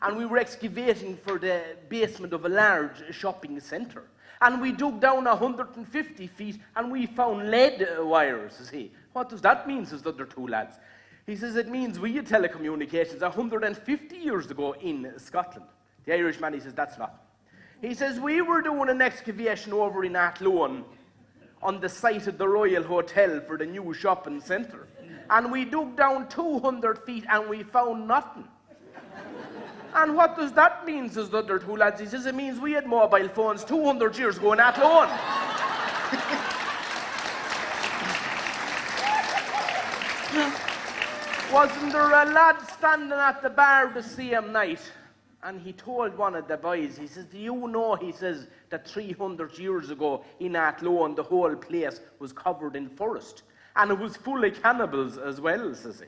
and we were excavating for the basement of a large shopping centre. And we dug down 150 feet, and we found lead wires," says he. "What does that mean?" says the other two lads. He says, "It means we had telecommunications 150 years ago in Scotland." The Irishman, he says, "That's not." He says, "We were doing an excavation over in Athlone on the site of the Royal Hotel for the new shopping centre. And we dug down 200 feet and we found nothing." "And what does that mean?" says the other two lads. He says, "It means we had mobile phones 200 years ago in Athlone." Wasn't there a lad standing at the bar the same night? And he told one of the boys, he says, "Do you know," he says, "that 300 years ago in Athlone, the whole place was covered in forest. And it was full of cannibals as well," says he.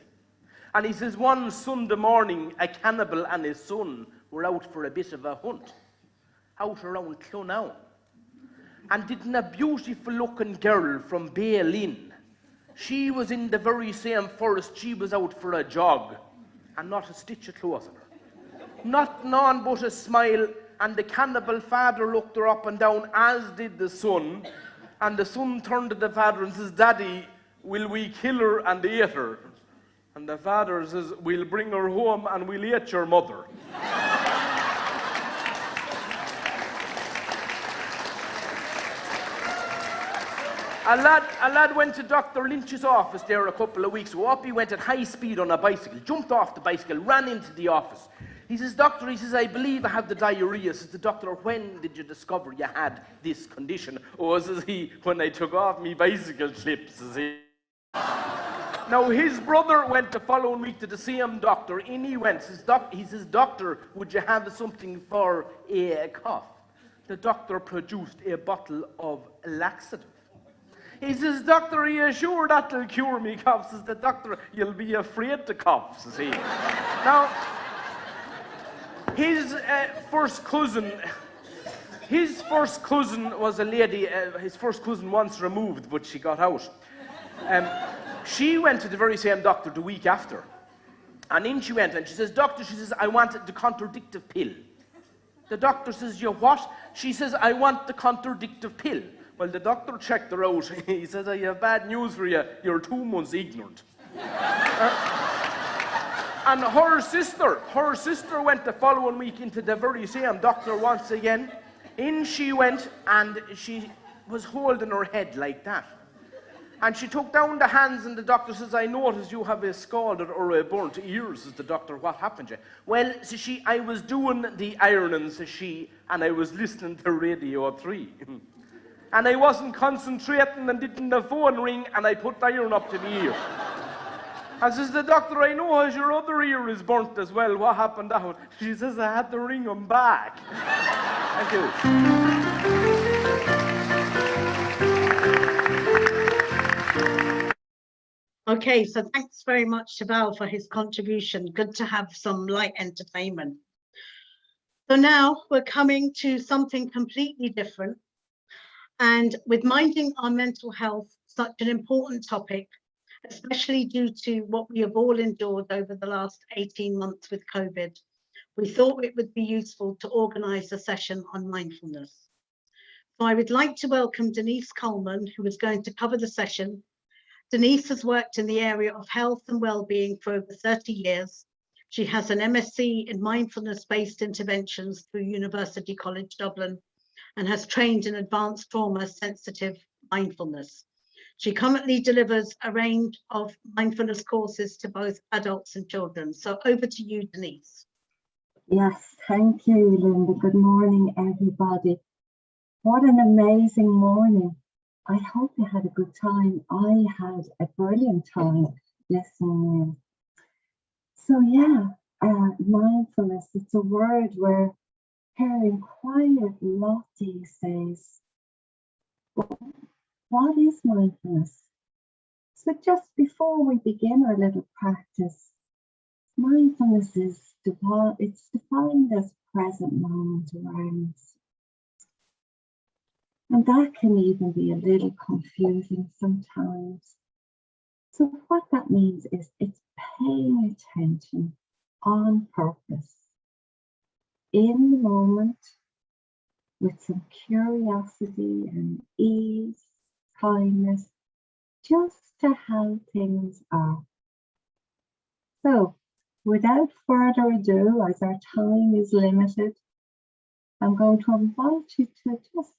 And he says, "One Sunday morning, a cannibal and his son were out for a bit of a hunt, out around Clonow. And didn't a beautiful looking girl from Baylin, she was in the very same forest, she was out for a jog, and not a stitch of clothes on her. Not none but a smile, and the cannibal father looked her up and down, as did the son, and the son turned to the father and says, 'Daddy, will we kill her and eat her?' And the father says, 'We'll bring her home and we'll eat your mother.'" A lad went to Dr. Lynch's office there a couple of weeks ago. Up he went at high speed on a bicycle, jumped off the bicycle, ran into the office. He says, "Doctor," he says, "I believe I have the diarrhea." Says the doctor, "When did you discover you had this condition?" "Oh," says he, "when I took off me bicycle clip," says he. Now his brother went the following week to the same doctor. In he went. He says, "Doctor, would you have something for a cough?" The doctor produced a bottle of laxative. He says, "Doctor, are you sure that'll cure me cough?" Says the doctor, "You'll be afraid to cough," says he. Now, his first cousin was a lady, his first cousin once removed, but she got out. She went to the very same doctor the week after. And in she went, and she says, "Doctor," she says, "I want the contradictive pill." The doctor says, "You what?" She says, "I want the contradictive pill." Well, the doctor checked her out. He says, "I have bad news for you. You're 2 months ignorant." And her sister went the following week into the very same doctor once again. In she went, and she was holding her head like that. And she took down the hands, and the doctor says, "I noticed you have a scalded or a burnt ear." Says the doctor, "What happened to you?" "Well," says she, "I was doing the ironing," says she, "and I was listening to Radio 3. And I wasn't concentrating, and didn't the phone ring, and I put the iron up to the ear." And says the doctor, "I know as your other ear is burnt as well. What happened to that one?" She says, "I had to ring him back." Thank you. Okay, so thanks very much to Val for his contribution. Good to have some light entertainment. So now we're coming to something completely different. And with minding our mental health such an important topic, especially due to what we have all endured over the last 18 months with COVID, we thought it would be useful to organise a session on mindfulness. So I would like to welcome Denise Coleman, who is going to cover the session. Denise has worked in the area of health and well-being for over 30 years. She has an MSc in mindfulness-based interventions through University College Dublin and has trained in advanced trauma-sensitive mindfulness. She currently delivers a range of mindfulness courses to both adults and children. So over to you, Denise. Yes, thank you, Linda. Good morning, everybody. What an amazing morning. I hope you had a good time. I had a brilliant time listening in. So yeah, mindfulness, it's a word we're hearing quite a lot these days. What is mindfulness? So just before we begin our little practice, mindfulness is defined as present moment awareness. And that can even be a little confusing sometimes. So what that means is it's paying attention on purpose, in the moment, with some curiosity and ease, kindness, just to how things are. So without further ado, as our time is limited, I'm going to invite you to just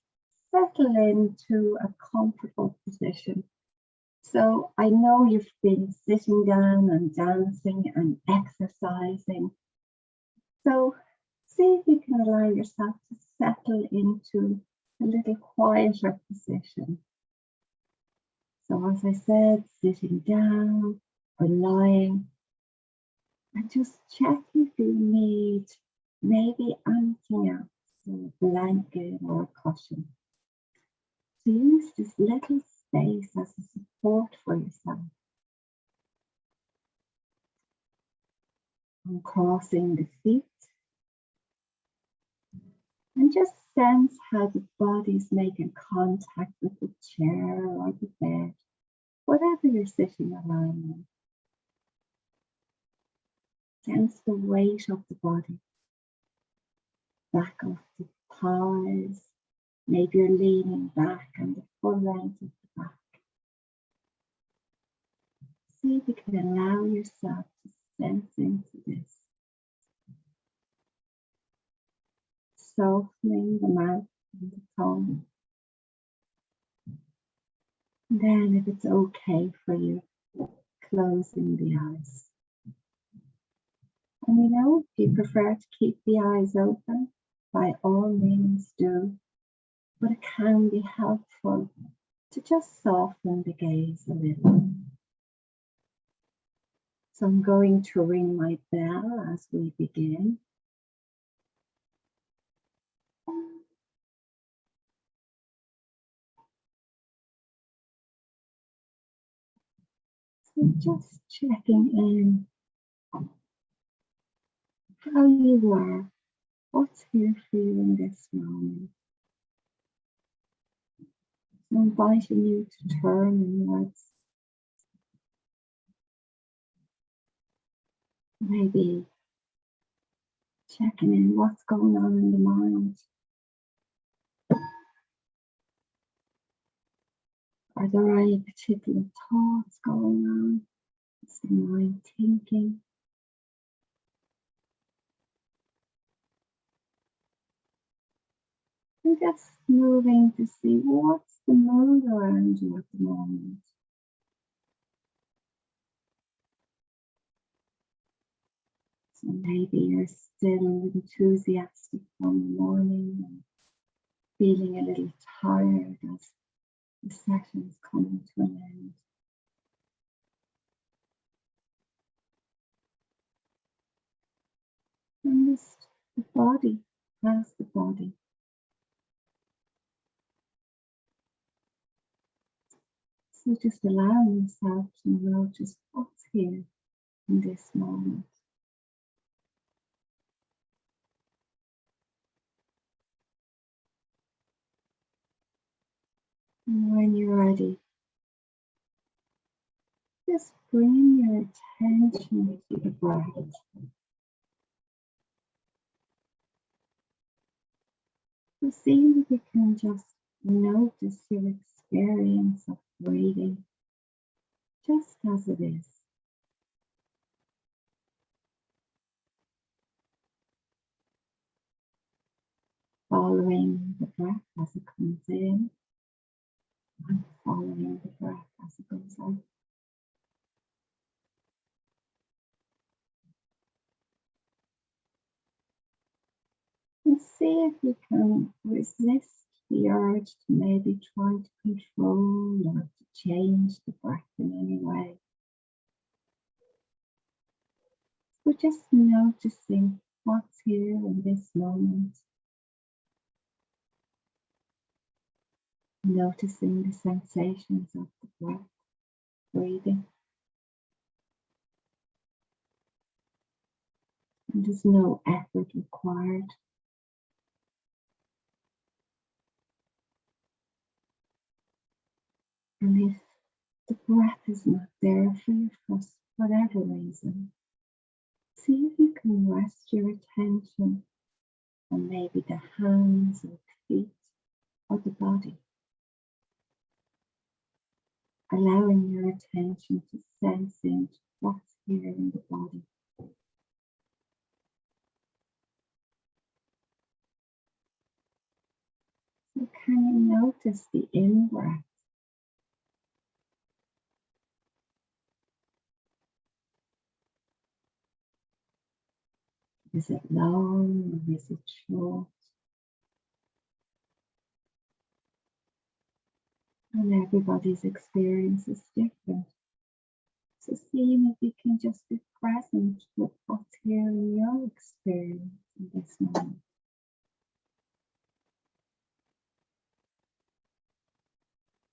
settle into a comfortable position. So I know you've been sitting down and dancing and exercising. So see if you can allow yourself to settle into a little quieter position. So as I said, sitting down or lying, and just check if you need maybe anything else, so a blanket or a cushion. So use this little space as a support for yourself. Uncrossing the feet. And just sense how the body's making contact with the chair or the bed, whatever you're sitting or lying on. Sense the weight of the body. Back of the thighs. Maybe you're leaning back and the full length of the back. See if you can allow yourself to sense into this. Softening the mouth and the tongue. And then if it's okay for you, closing the eyes. And you know, if you prefer to keep the eyes open, by all means do. But it can be helpful to just soften the gaze a little. So I'm going to ring my bell as we begin. And just checking in how you are, what's here for you in this moment. So inviting you to turn inwards. Maybe checking in what's going on in the mind. Are there any particular thoughts going on? Is the mind thinking? And just moving to see what's the mood around you at the moment. So maybe you're still enthusiastic from the morning and feeling a little tired as the session's coming to an end. And just the body, how's the body? So just allowing yourself to notice what's here in this moment. And when you're ready, just bring your attention to the breath. So see if you can just notice your experience of breathing just as it is. Following the breath as it comes in and following the breath as it goes out. And see if you can resist the urge to maybe try to control or to change the breath in any way. So just noticing what's here in this moment. Noticing the sensations of the breath, breathing. And there's no effort required. And if the breath is not there for you for whatever reason, see if you can rest your attention on maybe the hands or feet or the body. Allowing your attention to sense into what's here in the body. So can you notice the in-breath? Is it long or is it short? And everybody's experience is different. So seeing if you can just be present with what's here in your experience in this moment.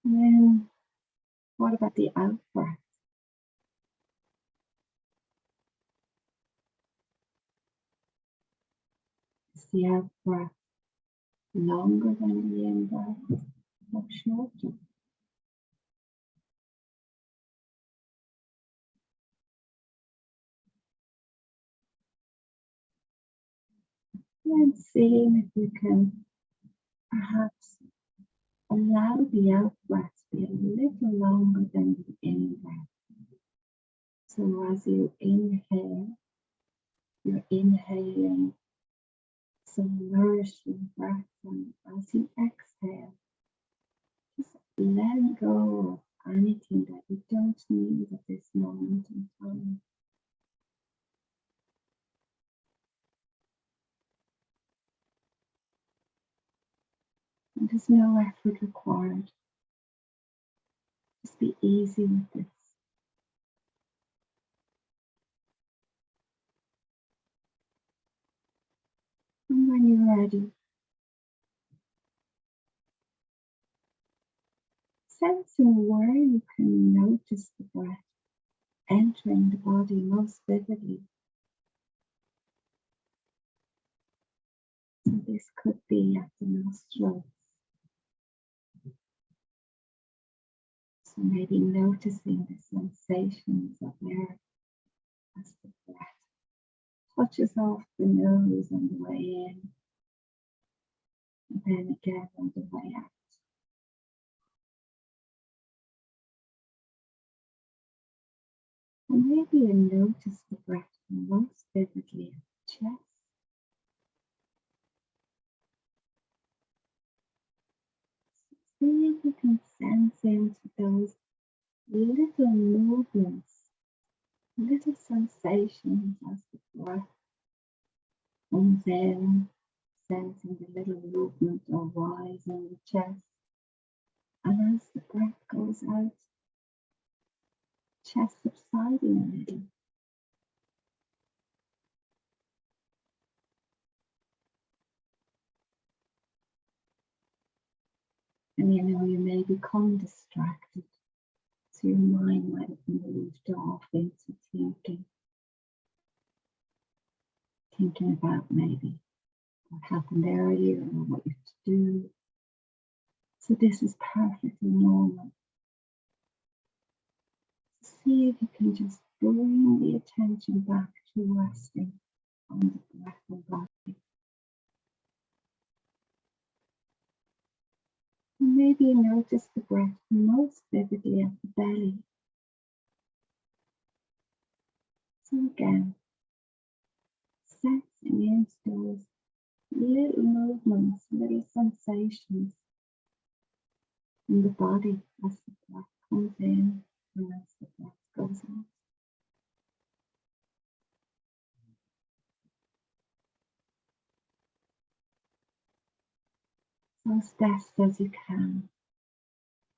And then what about the out-breath? Is the out-breath longer than the in-breath or shorter? And seeing if you can perhaps allow the out-breath to be a little longer than the in-breath. So as you inhale, you're inhaling some nourishing breath, and as you exhale, just let go of anything that you don't need at this moment in time. And there's no effort required. Just be easy with this. And when you're ready, sensing where you can notice the breath entering the body most vividly. So this could be at the nostrils. So maybe noticing the sensations of air as the breath touches off the nose on the way in, and then again on the way out. And maybe you notice the breath most vividly at the chest. See if you can sense into those little movements, little sensations as the breath comes in, sensing the little movement or rise in the chest. And as the breath goes out, chest subsiding a little. And you know, you may become distracted, so your mind might have moved off into thinking about maybe what happened earlier or what you have to do. So this is perfectly normal. See if you can just bring the attention back to resting on the breath and body. And maybe notice the breath most vividly at the belly. So again, sensing into those little movements, little sensations in the body as the breath comes in and as the breath goes out. So as best as you can,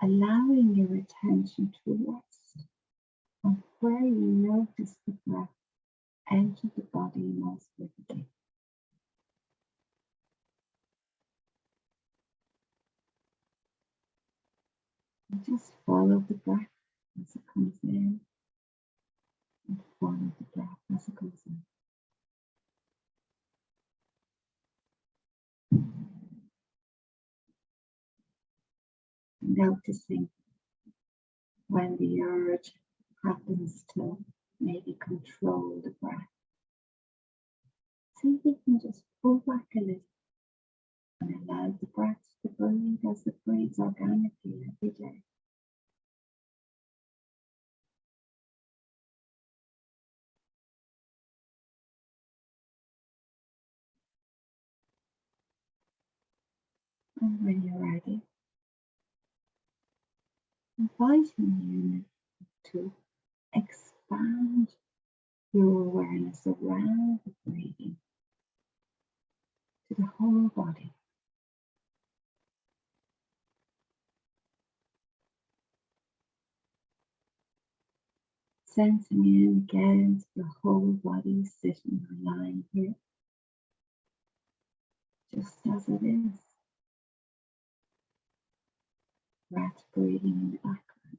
allowing your attention to rest on where you notice the breath enter the body most vividly. And just follow the breath as it comes in, and follow the breath as it goes in. Noticing when the urge happens to maybe control the breath. See if you can just pull back a little and allow the breath to breathe as it breathes organically every day. And when you're ready, inviting you to expand your awareness around the breathing to the whole body. Sensing in again to the whole body sitting or lying here, just as it is. Breath breathing in the background.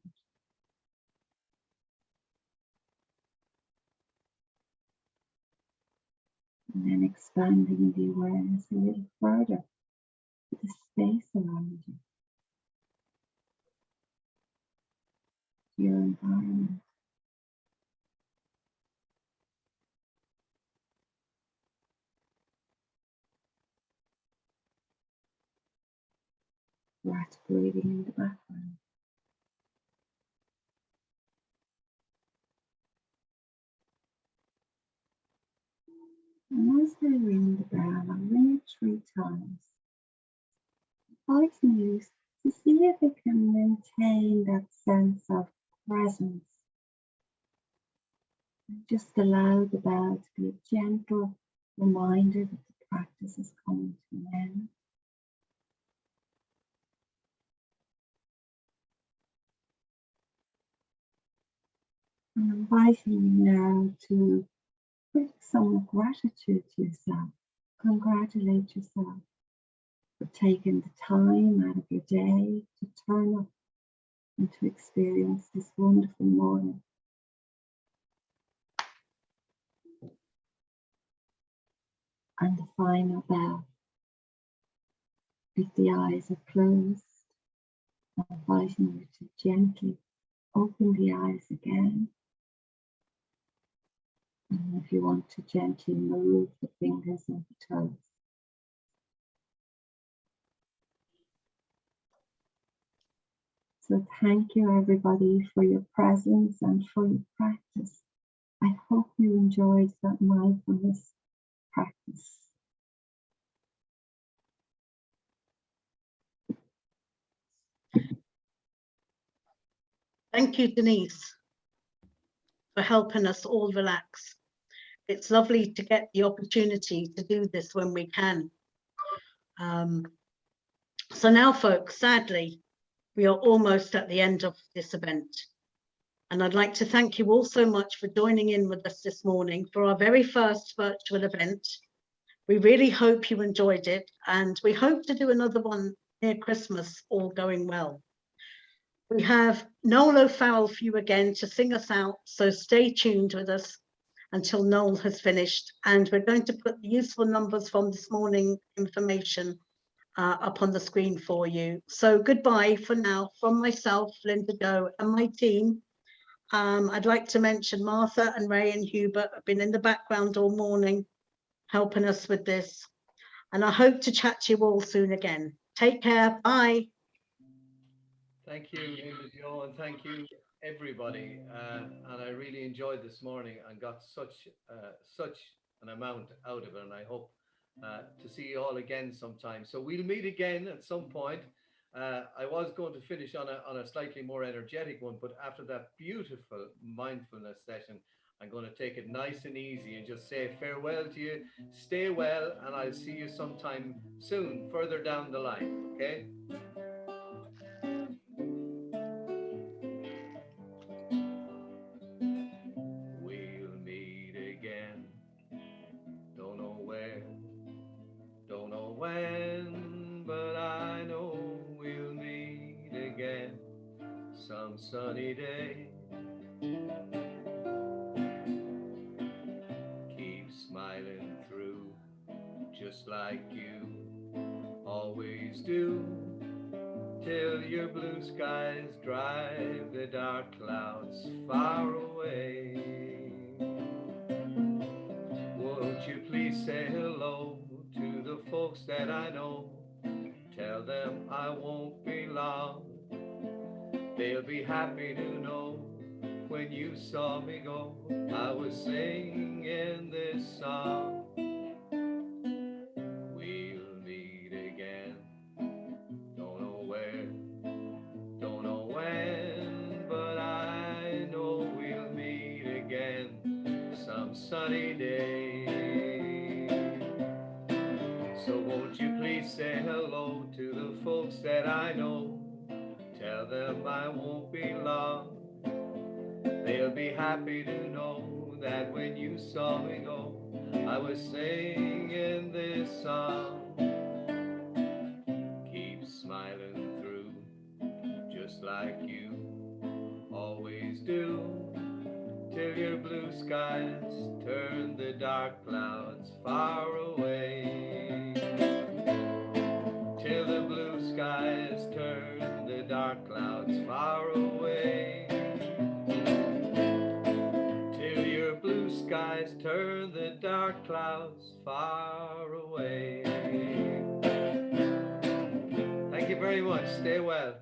And then expanding the awareness a little further to the space around you, to your environment. Breath breathing in the background. And as I ring the bell, I'll ring it 3 times, inviting you to see if you can maintain that sense of presence. And just allow the bell to be a gentle reminder that the practice is coming to an end. I'm inviting you now to bring some gratitude to yourself. Congratulate yourself for taking the time out of your day to turn up and to experience this wonderful morning. and the final bell. If the eyes are closed, I'm inviting you to gently open the eyes again. And if you want to gently move the fingers and the toes. So thank you everybody for your presence and for your practice. I hope you enjoyed that mindfulness practice. Thank you, Denise, for helping us all relax. It's lovely to get the opportunity to do this when we can. So now, folks, sadly, we are almost at the end of this event. And I'd like to thank you all so much for joining in with us this morning for our very first virtual event. We really hope you enjoyed it, and we hope to do another one near Christmas, all going well. We have Noel Farrell for you again to sing us out, so stay tuned with us until Noel has finished. And we're going to put the useful numbers from this morning information up on the screen for you. So goodbye for now from myself, Linda Jo, and my team. I'd like to mention Martha and Ray and Hubert have been in the background all morning helping us with this. And I hope to chat to you all soon again. Take care. Bye. Thank you, Linda Jo, and thank you, everybody. And I really enjoyed this morning and got such an amount out of it. And I hope to see you all again sometime. So we'll meet again at some point. I was going to finish on a slightly more energetic one, but after that beautiful mindfulness session, I'm going to take it nice and easy and just say farewell to you. Stay well, and I'll see you sometime soon, further down the line. Okay? We'll meet again. Don't know where, don't know when, but I know we'll meet again some sunny day. Keep smiling through, just like you always do, till your blue skies drive the dark clouds far away. Won't you please say hello to the folks that I know? Tell them I won't be long. They'll be happy to know when you saw me go, I was singing this song. We'll meet again. Don't know where, don't know when, but I know we'll meet again some sunny day. So won't you please say hello to the folks that I know? Tell them I won't be long. They'll be happy to know that when you saw me go, I was singing this song. Keep smiling through, just like you always do, till your blue skies turn the dark clouds far away. Till the blue skies turn the dark clouds far away. Till your blue skies turn the dark clouds far away. Thank you very much. Stay well.